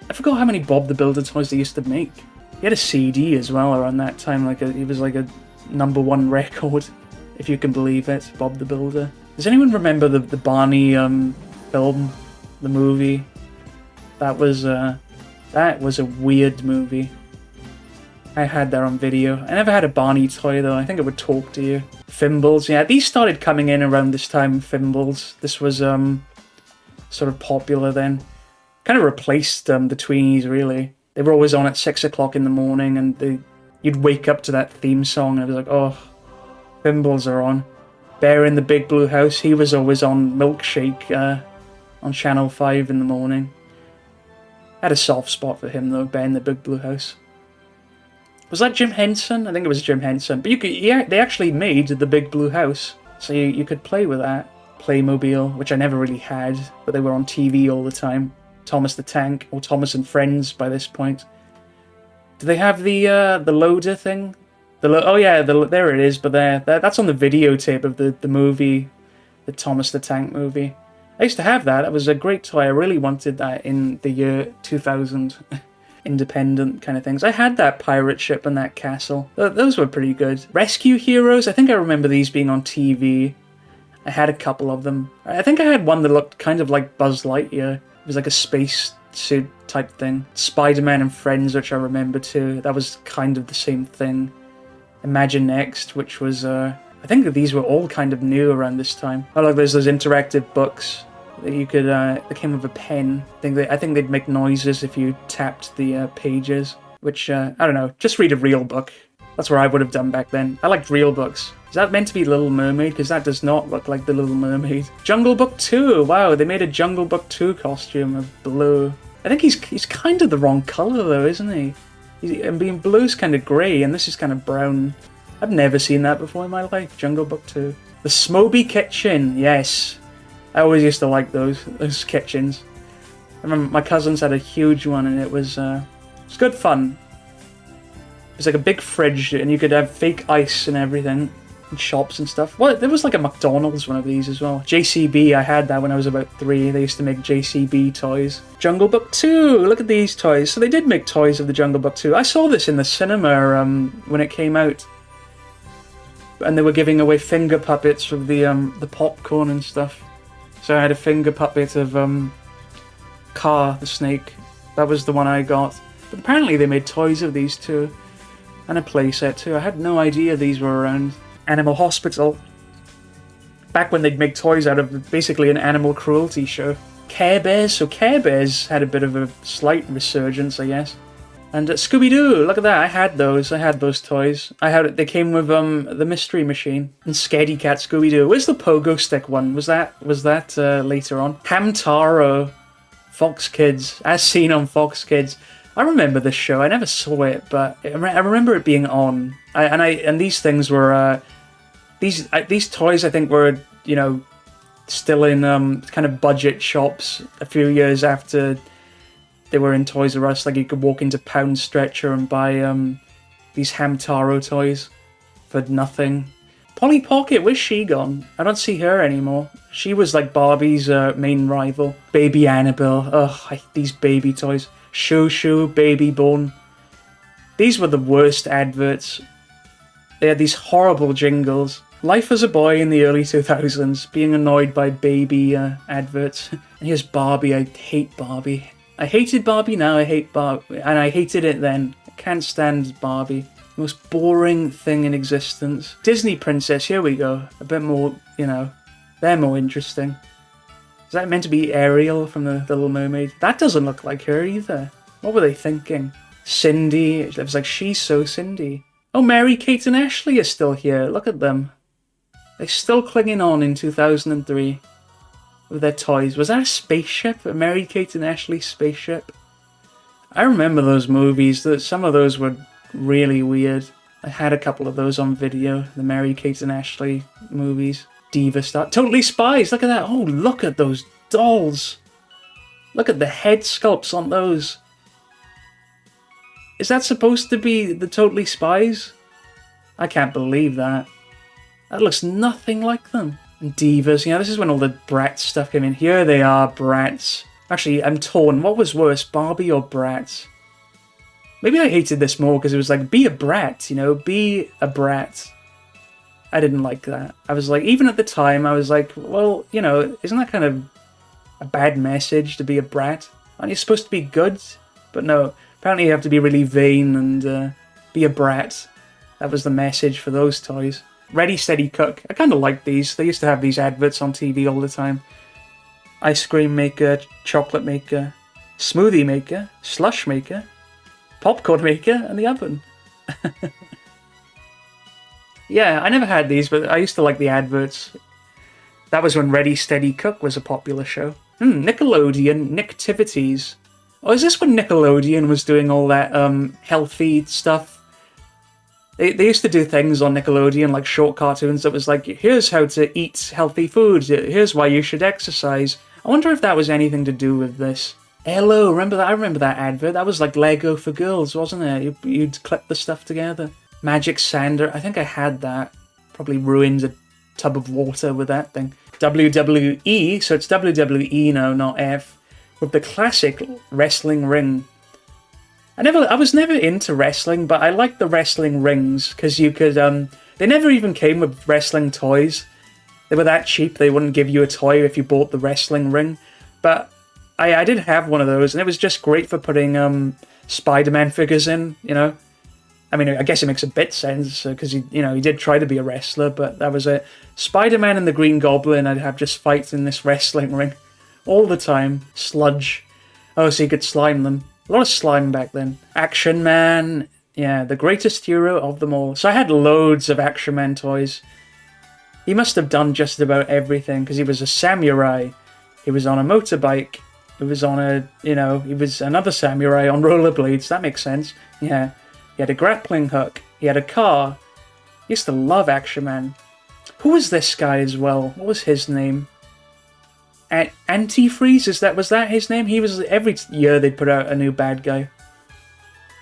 I forgot how many Bob the Builder toys they used to make. He had a CD as well around that time. He was like a #1 record, if you can believe it. Bob the Builder. Does anyone remember the Barney film? The movie? That was a weird movie. I had that on video. I never had a Barney toy though. I think it would talk to you. Fimbles, yeah. These started coming in around this time, Fimbles. This was sort of popular then. Kind of replaced the Tweenies, really. They were always on at 6 o'clock in the morning and you'd wake up to that theme song and it was like, oh, Fimbles are on. Bear in the Big Blue House, he was always on Milkshake on Channel 5 in the morning. I had a soft spot for him though, Bear in the Big Blue House. Was that Jim Henson? I think it was Jim Henson. But they actually made the Big Blue House, so you could play with that. Playmobil, which I never really had, but they were on TV all the time. Thomas the Tank, or Thomas and Friends by this point. Do they have the loader thing? There it is, but that's on the videotape of the movie, the Thomas the Tank movie. I used to have that. That was a great toy. I really wanted that in the year 2000. Independent kind of things. I had that pirate ship and that castle. Those were pretty good. Rescue Heroes, I think I remember these being on TV. I had a couple of them. I think I had one that looked kind of like Buzz Lightyear. It was like a space suit type thing. Spider-Man and Friends, which I remember too. That was kind of the same thing. Imagine Next, which was, I think that these were all kind of new around this time. Oh, look, there's those interactive books that you could, they came with a pen. I think they'd make noises if you tapped the pages, which, I don't know, just read a real book. That's what I would have done back then. I liked real books. Is that meant to be Little Mermaid? Because that does not look like the Little Mermaid. Jungle Book 2! Wow, they made a Jungle Book 2 costume of blue. I think he's kind of the wrong colour though, isn't he? And being blue's kind of grey, and this is kind of brown. I've never seen that before in my life. Jungle Book 2. The Smoby Kitchen, yes. I always used to like those kitchens. I remember my cousins had a huge one, and it was good fun. It was like a big fridge, and you could have fake ice and everything, and shops and stuff. Well, there was like a McDonald's one of these as well. JCB, I had that when I was about 3. They used to make JCB toys. Jungle Book 2, look at these toys. So they did make toys of the Jungle Book 2. I saw this in the cinema when it came out. And they were giving away finger puppets with the popcorn and stuff. So I had a finger puppet of Car, the snake. That was the one I got. But apparently they made toys of these too. And a playset too. I had no idea these were around. Animal Hospital. Back when they'd make toys out of basically an animal cruelty show. Care Bears. So Care Bears had a bit of a slight resurgence, I guess. And Scooby-Doo, look at that, I had those toys. They came with the Mystery Machine. And Scaredy Cat Scooby-Doo. Where's the Pogo Stick one? Was that later on? Hamtaro, Fox Kids, as seen on Fox Kids. I remember this show, I never saw it, but I remember it being on. And these things were, these toys I think were, you know, still in kind of budget shops a few years after they were in Toys R Us. Like you could walk into Pound Stretcher and buy these Hamtaro toys. for nothing. Polly Pocket, where's she gone? I don't see her anymore. She was like Barbie's main rival. Baby Annabelle. Ugh, I hate these baby toys. Shoo Shoo, Baby Bone. These were the worst adverts. They had these horrible jingles. Life as a boy in the early 2000s, being annoyed by baby adverts. And here's Barbie. I hate Barbie. I hated Barbie, now I hate Barbie. And I hated it then. I can't stand Barbie. Most boring thing in existence. Disney Princess, here we go. A bit more, you know, they're more interesting. Is that meant to be Ariel from the Little Mermaid? That doesn't look like her either. What were they thinking? Cindy, it was like, she's so Cindy. Oh, Mary, Kate and Ashley are still here. Look at them. They're still clinging on in 2003 with their toys. Was that a spaceship? A Mary, Kate and Ashley spaceship? I remember those movies. Some of those were really weird. I had a couple of those on video. The Mary, Kate and Ashley movies. Diva Star. Totally Spies. Look at that. Oh, look at those dolls. Look at the head sculpts on those. Is that supposed to be the Totally Spies? I can't believe that. That looks nothing like them. And Divas, you know, this is when all the Bratz stuff came in. Here they are, Bratz. Actually, I'm torn. What was worse, Barbie or Bratz? Maybe I hated this more because it was like, be a brat, you know, be a brat. I didn't like that. I was like, even at the time, I was like, well, you know, isn't that kind of a bad message to be a brat? Aren't you supposed to be good? But no, apparently you have to be really vain and be a brat. That was the message for those toys. Ready, Steady, Cook. I kind of like these. They used to have these adverts on TV all the time. Ice cream maker, chocolate maker, smoothie maker, slush maker, popcorn maker, and the oven. Yeah, I never had these, but I used to like the adverts. That was when Ready, Steady, Cook was a popular show. Nickelodeon, Nicktivities. Oh, is this when Nickelodeon was doing all that healthy stuff? They used to do things on Nickelodeon, like short cartoons that was like, here's how to eat healthy food, here's why you should exercise. I wonder if that was anything to do with this. Hello, remember that? I remember that advert. That was like Lego for girls, wasn't it? You'd clip the stuff together. Magic Sander, I think I had that. Probably ruined a tub of water with that thing. WWE, so it's WWE now, not F, with the classic wrestling ring. I was never into wrestling, but I liked the wrestling rings, because you could, they never even came with wrestling toys. They were that cheap, they wouldn't give you a toy if you bought the wrestling ring. But I did have one of those, and it was just great for putting Spider-Man figures in, you know. I mean, I guess it makes a bit sense, because, he did try to be a wrestler, but that was it. Spider-Man and the Green Goblin, I'd have just fights in this wrestling ring all the time. Sludge. Oh, so you could slime them. A lot of slime back then. Action Man. Yeah, the greatest hero of them all. So I had loads of Action Man toys. He must have done just about everything, because he was a samurai. He was on a motorbike. He was on he was another samurai on rollerblades. That makes sense. Yeah. He had a grappling hook. He had a car. I used to love Action Man. Who was this guy as well? What was his name? Antifreeze? Was that his name? He was, every year they'd put out a new bad guy.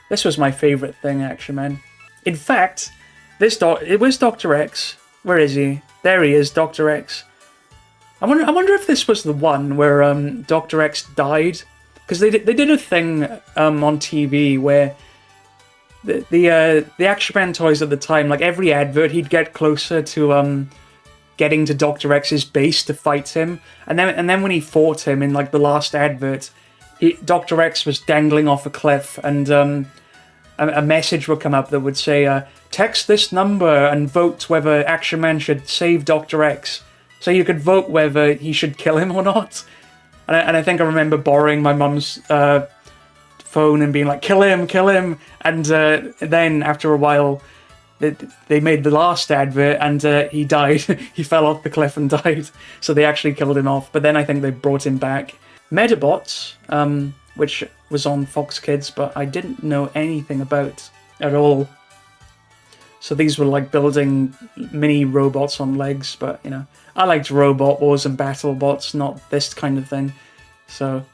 This was my favourite thing, Action Man. In fact, where's Dr. X? Where is he? There he is, Dr. X. I wonder if this was the one where Dr. X died, because they did a thing on TV where the Action Man toys at the time, like every advert, he'd get closer to getting to Dr. X's base to fight him, and then when he fought him in like the last advert, Dr. X was dangling off a cliff, and a message would come up that would say, text this number and vote whether Action Man should save Dr. X. So you could vote whether he should kill him or not. And I think I remember borrowing my mum's phone and being like, kill him. And then after a while, they made the last advert and he died. He fell off the cliff and died. So they actually killed him off. But then I think they brought him back. Medabots, which was on Fox Kids, but I didn't know anything about at all. So these were like building mini robots on legs, but I liked Robot Wars and BattleBots, not this kind of thing. So,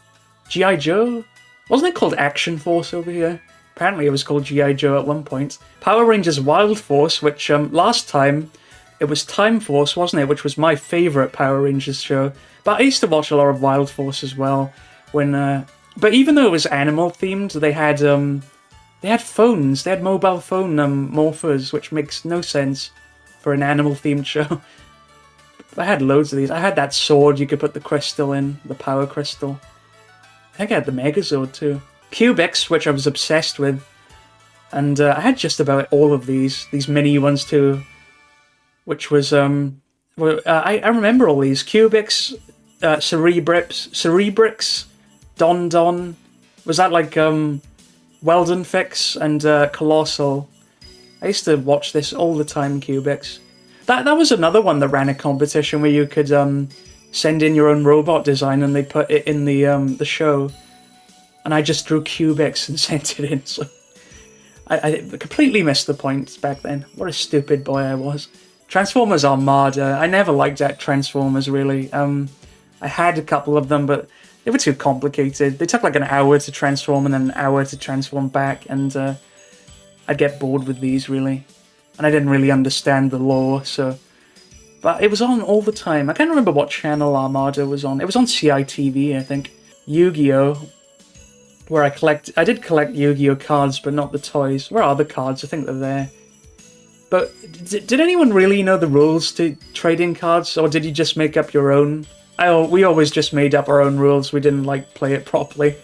G.I. Joe? Wasn't it called Action Force over here? Apparently it was called G.I. Joe at one point. Power Rangers Wild Force, which last time it was Time Force, wasn't it? Which was my favourite Power Rangers show. But I used to watch a lot of Wild Force as well. But even though it was animal themed, they had phones. They had mobile phone morphers, which makes no sense for an animal themed show. I had loads of these. I had that sword you could put the crystal in, the power crystal. I think I had the Megazord too. Cubics, which I was obsessed with. And I had just about all of these mini ones too. Which was, I remember all these. Cubics, Cerebrix, Don. Was that like Weldon Fix and Colossal? I used to watch this all the time, Cubics. That was another one that ran a competition where you could send in your own robot design and they put it in the show. And I just drew Cubics and sent it in. So I completely missed the point back then. What a stupid boy I was. Transformers Armada. I never liked that Transformers, really. I had a couple of them, but they were too complicated. They took like an hour to transform and then an hour to transform back, and I'd get bored with these, really. And I didn't really understand the lore, so... But it was on all the time. I can't remember what channel Armada was on. It was on CITV, I think. Yu-Gi-Oh! Where I did collect Yu-Gi-Oh! Cards, but not the toys. Where are the cards? I think they're there. But did anyone really know the rules to trading cards, or did you just make up your own? We always just made up our own rules. We didn't, play it properly.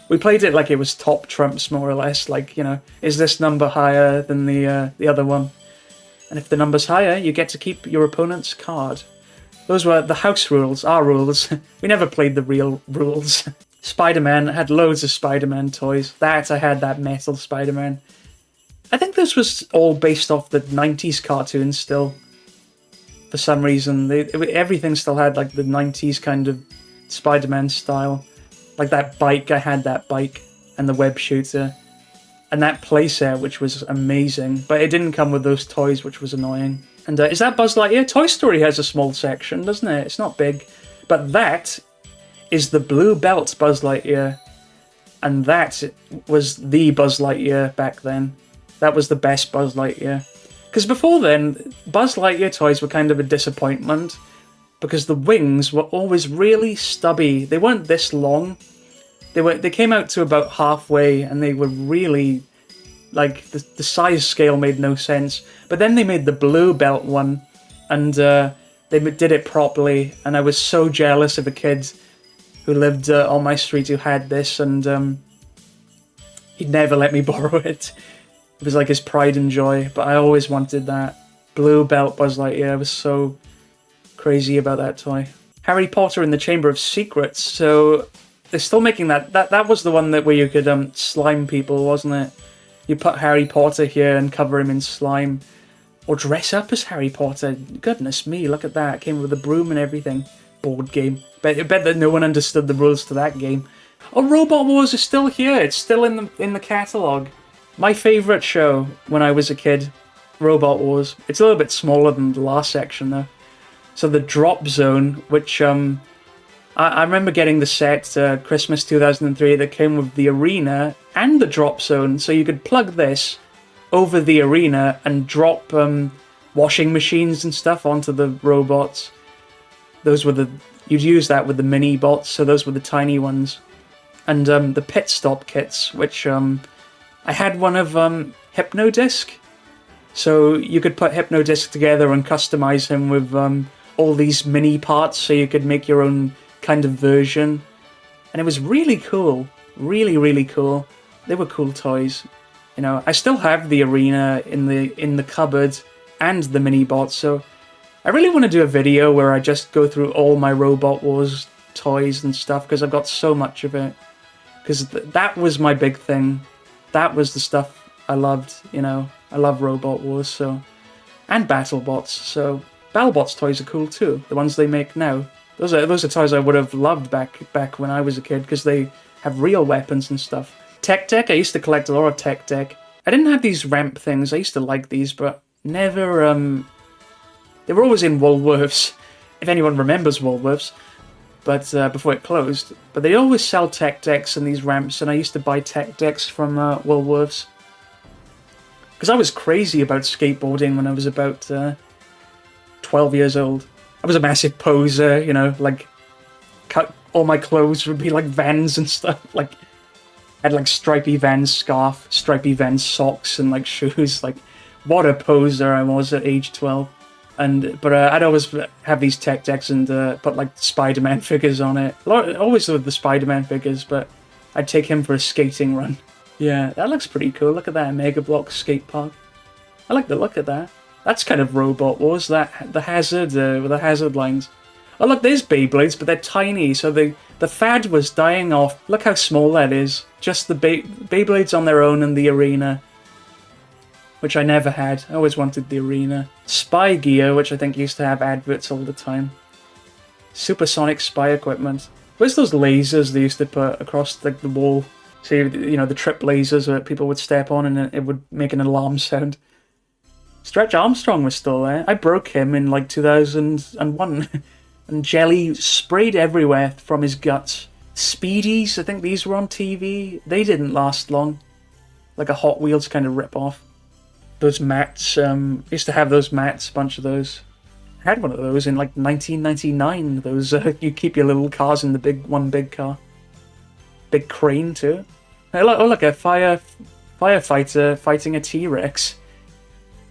We played it like it was top trumps, more or less. Like, is this number higher than the other one? And if the number's higher, you get to keep your opponent's card. Those were the house rules, our rules. We never played the real rules. Spider-Man, I had loads of Spider-Man toys. I had that metal Spider-Man. I think this was all based off the 90s cartoons still. For some reason, everything still had like the 90s kind of Spider-Man style. Like that bike, I had that bike, and the web shooter. And that playset, which was amazing. But it didn't come with those toys, which was annoying. And is that Buzz Lightyear? Toy Story has a small section, doesn't it? It's not big. But that is the blue belt Buzz Lightyear. And that was the Buzz Lightyear back then. That was the best Buzz Lightyear. Because before then, Buzz Lightyear toys were kind of a disappointment. Because the wings were always really stubby. They weren't this long. They came out to about halfway, and they were really... Like, the size scale made no sense. But then they made the blue belt one, and they did it properly. And I was so jealous of a kid who lived on my street who had this, and he'd never let me borrow it. It was like his pride and joy, but I always wanted that. Blue belt Buzz Lightyear, I was so crazy about that toy. Harry Potter in the Chamber of Secrets, so they're still making that. That was the one where you could slime people, wasn't it? You put Harry Potter here and cover him in slime. Or dress up as Harry Potter. Goodness me, look at that. It came with a broom and everything. Board game. I bet that no one understood the rules to that game. Oh, Robot Wars is still here. It's still in the catalogue. My favourite show when I was a kid, Robot Wars. It's a little bit smaller than the last section though. So the Drop Zone, which I remember getting the set Christmas 2003 that came with the arena and the Drop Zone. So you could plug this over the arena and drop washing machines and stuff onto the robots. You'd use that with the mini bots, so those were the tiny ones. And the pit stop kits, which I had one of Hypnodisc. So you could put Hypnodisc together and customize him with all these mini parts, so you could make your own kind of version. And it was really cool. Really, really cool. They were cool toys. I still have the arena in the cupboard and the mini bots, so I really want to do a video where I just go through all my Robot Wars toys and stuff, because I've got so much of it. Because that was my big thing. That was the stuff I loved, I love Robot Wars, so... And BattleBots, so... BattleBots toys are cool too, the ones they make now. Those are toys I would have loved back when I was a kid, because they have real weapons and stuff. Tech Deck, I used to collect a lot of Tech Deck. I didn't have these ramp things, I used to like these, but never, they were always in Woolworths, if anyone remembers Woolworths. but before it closed. But they always sell tech decks in these ramps, and I used to buy tech decks from Woolworths. Because I was crazy about skateboarding when I was about 12 years old. I was a massive poser, you know, like, all my clothes would be like Vans and stuff. Like, I had like stripy Vans scarf, stripy Vans socks, and like shoes. Like, what a poser I was at age 12. But I'd always have these tech decks and put like Spider-Man figures on it. Always with the Spider-Man figures, but I'd take him for a skating run. Yeah, that looks pretty cool. Look at that Mega Block skate park. I like the look of that. That's kind of Robot Wars. The hazard with the hazard lines. Oh look, there's Beyblades, but they're tiny. So the fad was dying off. Look how small that is. Just the Beyblades on their own in the arena, which I never had. I always wanted the arena. Spy gear, which I think used to have adverts all the time. Supersonic spy equipment. Where's those lasers they used to put across the wall? So, you know, the trip lasers that people would step on and it would make an alarm sound. Stretch Armstrong was still there. I broke him in like 2001. And jelly sprayed everywhere from his guts. Speedies, I think these were on TV. They didn't last long. Like a Hot Wheels kind of rip-off. Those mats, used to have those mats, a bunch of those. I had one of those in like 1999. Those, you keep your little cars in the big car. Big crane too. Oh look, a firefighter fighting a T-Rex.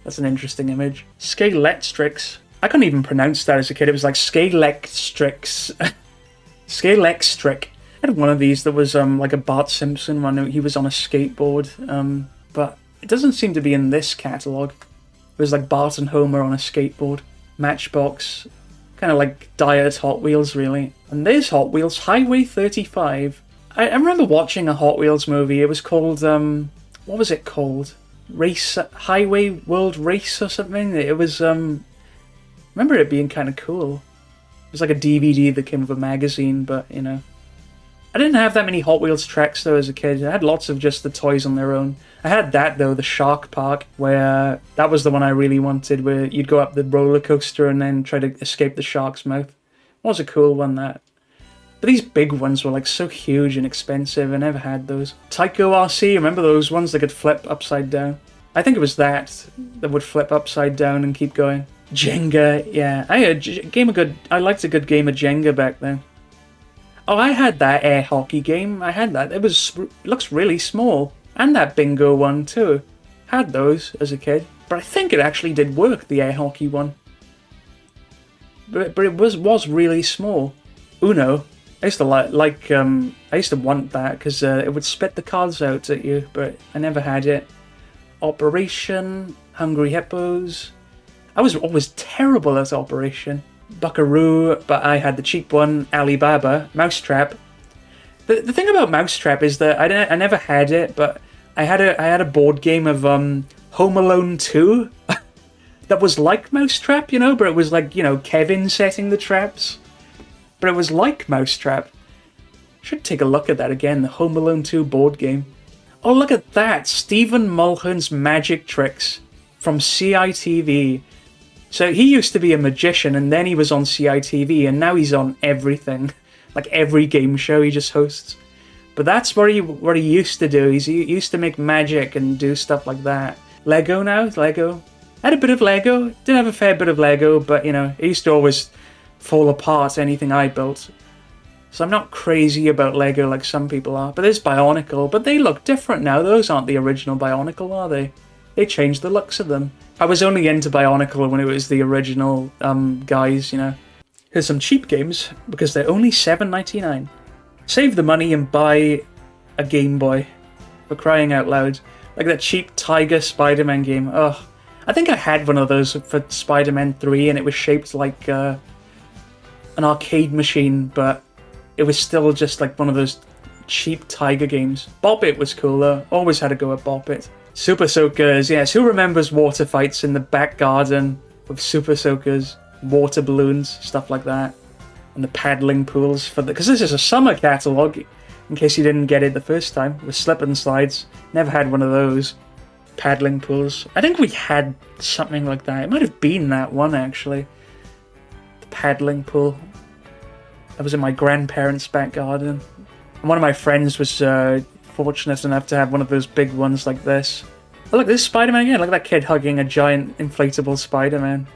That's an interesting image. Scalextrix. I couldn't even pronounce that as a kid. It was like Scalextrix. Scalextric. I had one of these that was like a Bart Simpson one. He was on a skateboard. But it doesn't seem to be in this catalogue. It was like Bart and Homer on a skateboard. Matchbox. Kind of like Diet Hot Wheels, really. And there's Hot Wheels Highway 35. I remember watching a Hot Wheels movie. It was called, what was it called? Highway World Race or something? It was, I remember it being kind of cool. It was like a DVD that came with a magazine, but, you know. I didn't have that many Hot Wheels tracks, though, as a kid. I had lots of just the toys on their own. I had that, though, the Shark Park, where that was the one I really wanted, where you'd go up the roller coaster and then try to escape the shark's mouth. It was a cool one, that. But these big ones were like so huge and expensive. I never had those. Tycho RC, remember those ones that could flip upside down? I think it was that would flip upside down and keep going. Jenga, yeah. I liked a good game of Jenga back then. Oh, I had that air hockey game. I had that. It looks really small. And that bingo one too. Had those as a kid. But I think it actually did work, the air hockey one. But it was really small. Uno. I used to I used to want that because it would spit the cards out at you, but I never had it. Operation, Hungry Hippos. I was always terrible at Operation. Buckaroo, but I had the cheap one. Alibaba, Mousetrap. The thing about Mousetrap is that I never had it, but I had a board game of Home Alone 2 that was like Mousetrap, you know, but it was like, you know, Kevin setting the traps. But it was like Mousetrap. Should take a look at that again, the Home Alone 2 board game. Oh, look at that! Stephen Mulhern's Magic Tricks from CITV. So he used to be a magician, and then he was on CITV, and now he's on everything. Like every game show he just hosts. But that's what he used to do. He used to make magic and do stuff like that. Lego now? Lego. I had a bit of Lego. Didn't have a fair bit of Lego, but, you know, it used to always fall apart, anything I built. So I'm not crazy about Lego like some people are. But there's Bionicle, but they look different now. Those aren't the original Bionicle, are they? They changed the looks of them. I was only into Bionicle when it was the original guys, you know. Here's some cheap games, because they're only $7.99. Save the money and buy a Game Boy, for crying out loud. Like that cheap Tiger Spider-Man game. Ugh. I think I had one of those for Spider-Man 3, and it was shaped like an arcade machine, but it was still just like one of those cheap Tiger games. Bop It was cool though. Always had to go at Bop It. Super Soakers, yes. Who remembers water fights in the back garden with Super Soakers, water balloons, stuff like that, and the paddling pools for because this is a summer catalogue. In case you didn't get it the first time, with slip and slides. Never had one of those. Paddling pools. I think we had something like that. It might have been that one actually. The paddling pool. That was in my grandparents' back garden. And one of my friends was fortunate enough to have one of those big ones like this. Oh, look, this is Spider-Man again. Look at that kid hugging a giant inflatable Spider-Man.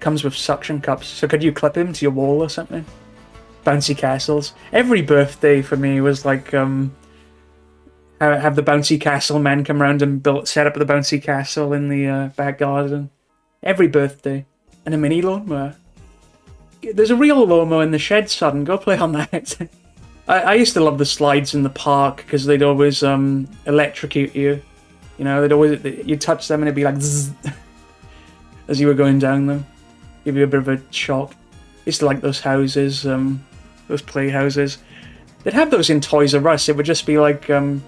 Comes with suction cups. So could you clip him to your wall or something? Bouncy castles. Every birthday for me was like, have the bouncy castle men come around and set up the bouncy castle in the back garden. Every birthday. And a mini lawnmower. There's a real lawnmower in the shed, son. Go play on that. I used to love the slides in the park because they'd always electrocute you. You know, you'd touch them and it'd be like zzz, as you were going down them. Give you a bit of a shock. Used to like those houses, those playhouses. They'd have those in Toys R Us. It would just be like an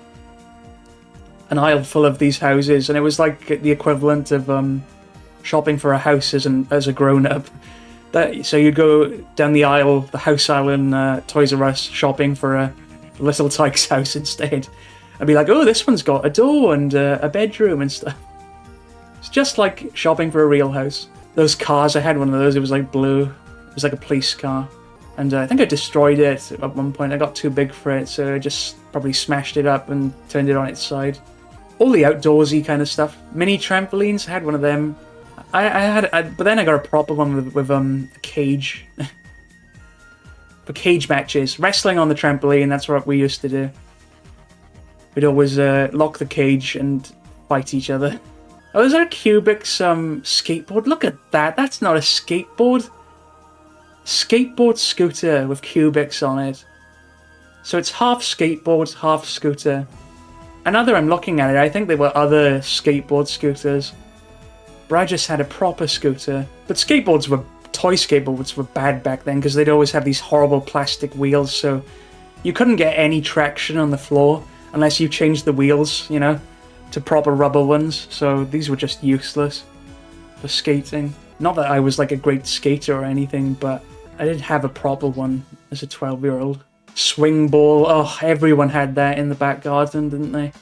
aisle full of these houses, and it was like the equivalent of shopping for a house as a grown-up. So you'd go down the aisle, the house aisle in Toys R Us, shopping for a little Tyke's house instead. And be like, oh, this one's got a door and a bedroom and stuff. It's just like shopping for a real house. Those cars, I had one of those, it was like blue. It was like a police car. And I think I destroyed it at one point. I got too big for it, so I just probably smashed it up and turned it on its side. All the outdoorsy kind of stuff. Mini trampolines, I had one of them. But then I got a proper one with a cage. For cage matches. Wrestling on the trampoline, that's what we used to do. We'd always lock the cage and fight each other. Oh, is that a Cubics skateboard? Look at that. That's not a skateboard. Skateboard scooter with Cubics on it. So it's half skateboard, half scooter. And now that I'm looking at it, I think there were other skateboard scooters. But I just had a proper scooter. But toy skateboards were bad back then because they'd always have these horrible plastic wheels, so you couldn't get any traction on the floor unless you changed the wheels, you know, to proper rubber ones. So these were just useless for skating. Not that I was like a great skater or anything, but I did have a proper one as a 12-year-old. Swing ball. Oh, everyone had that in the back garden, didn't they?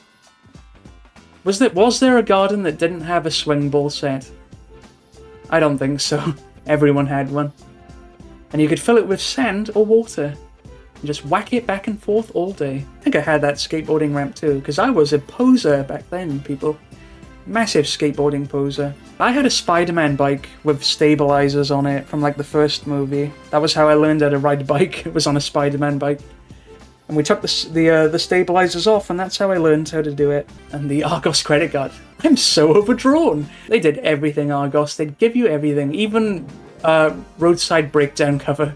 Was there a garden that didn't have a swing ball set? I don't think so. Everyone had one. And you could fill it with sand or water. And just whack it back and forth all day. I think I had that skateboarding ramp too, because I was a poser back then, people. Massive skateboarding poser. I had a Spider-Man bike with stabilizers on it from like the first movie. That was how I learned how to ride a bike. It was on a Spider-Man bike. And we took the stabilizers off, and that's how I learned how to do it. And the Argos credit card. I'm so overdrawn. They did everything, Argos. They'd give you everything. Even roadside breakdown cover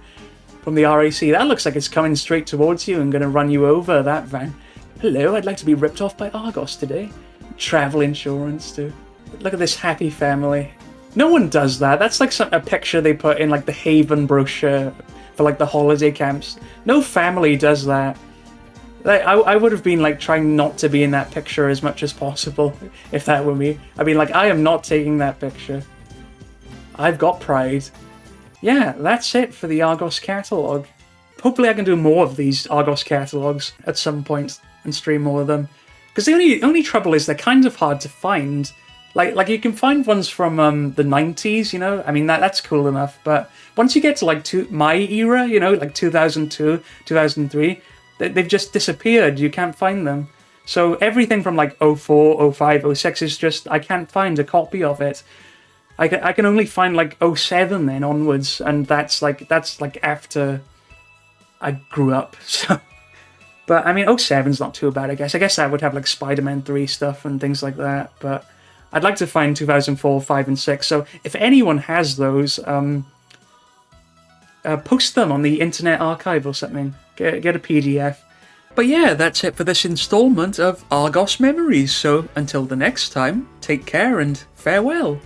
from the RAC. That looks like it's coming straight towards you and going to run you over, that van. Hello, I'd like to be ripped off by Argos today. Travel insurance too. Look at this happy family. No one does that. That's like a picture they put in like the Haven brochure for like the holiday camps. No family does that. Like, I would have been like trying not to be in that picture as much as possible if that were me. I mean, like, I am not taking that picture. I've got pride. Yeah, that's it for the Argos catalogue. Hopefully I can do more of these Argos catalogues at some point and stream more of them. Because the only trouble is they're kind of hard to find. Like you can find ones from the 90s, you know? I mean, that's cool enough. But once you get to like my era, you know, like 2002, 2003, they've just disappeared. You can't find them. So everything from like 04, 05, 06 is just, I can't find a copy of it. I can only find like 07 then onwards, and that's like after I grew up. So, but I mean 07's not too bad, I guess. I guess that would have like Spider-Man 3 stuff and things like that. But I'd like to find 2004, 5, and 6. So if anyone has those, post them on the Internet Archive or something. Get a PDF. But yeah, that's it for this installment of Argos Memories. So until the next time, take care and farewell.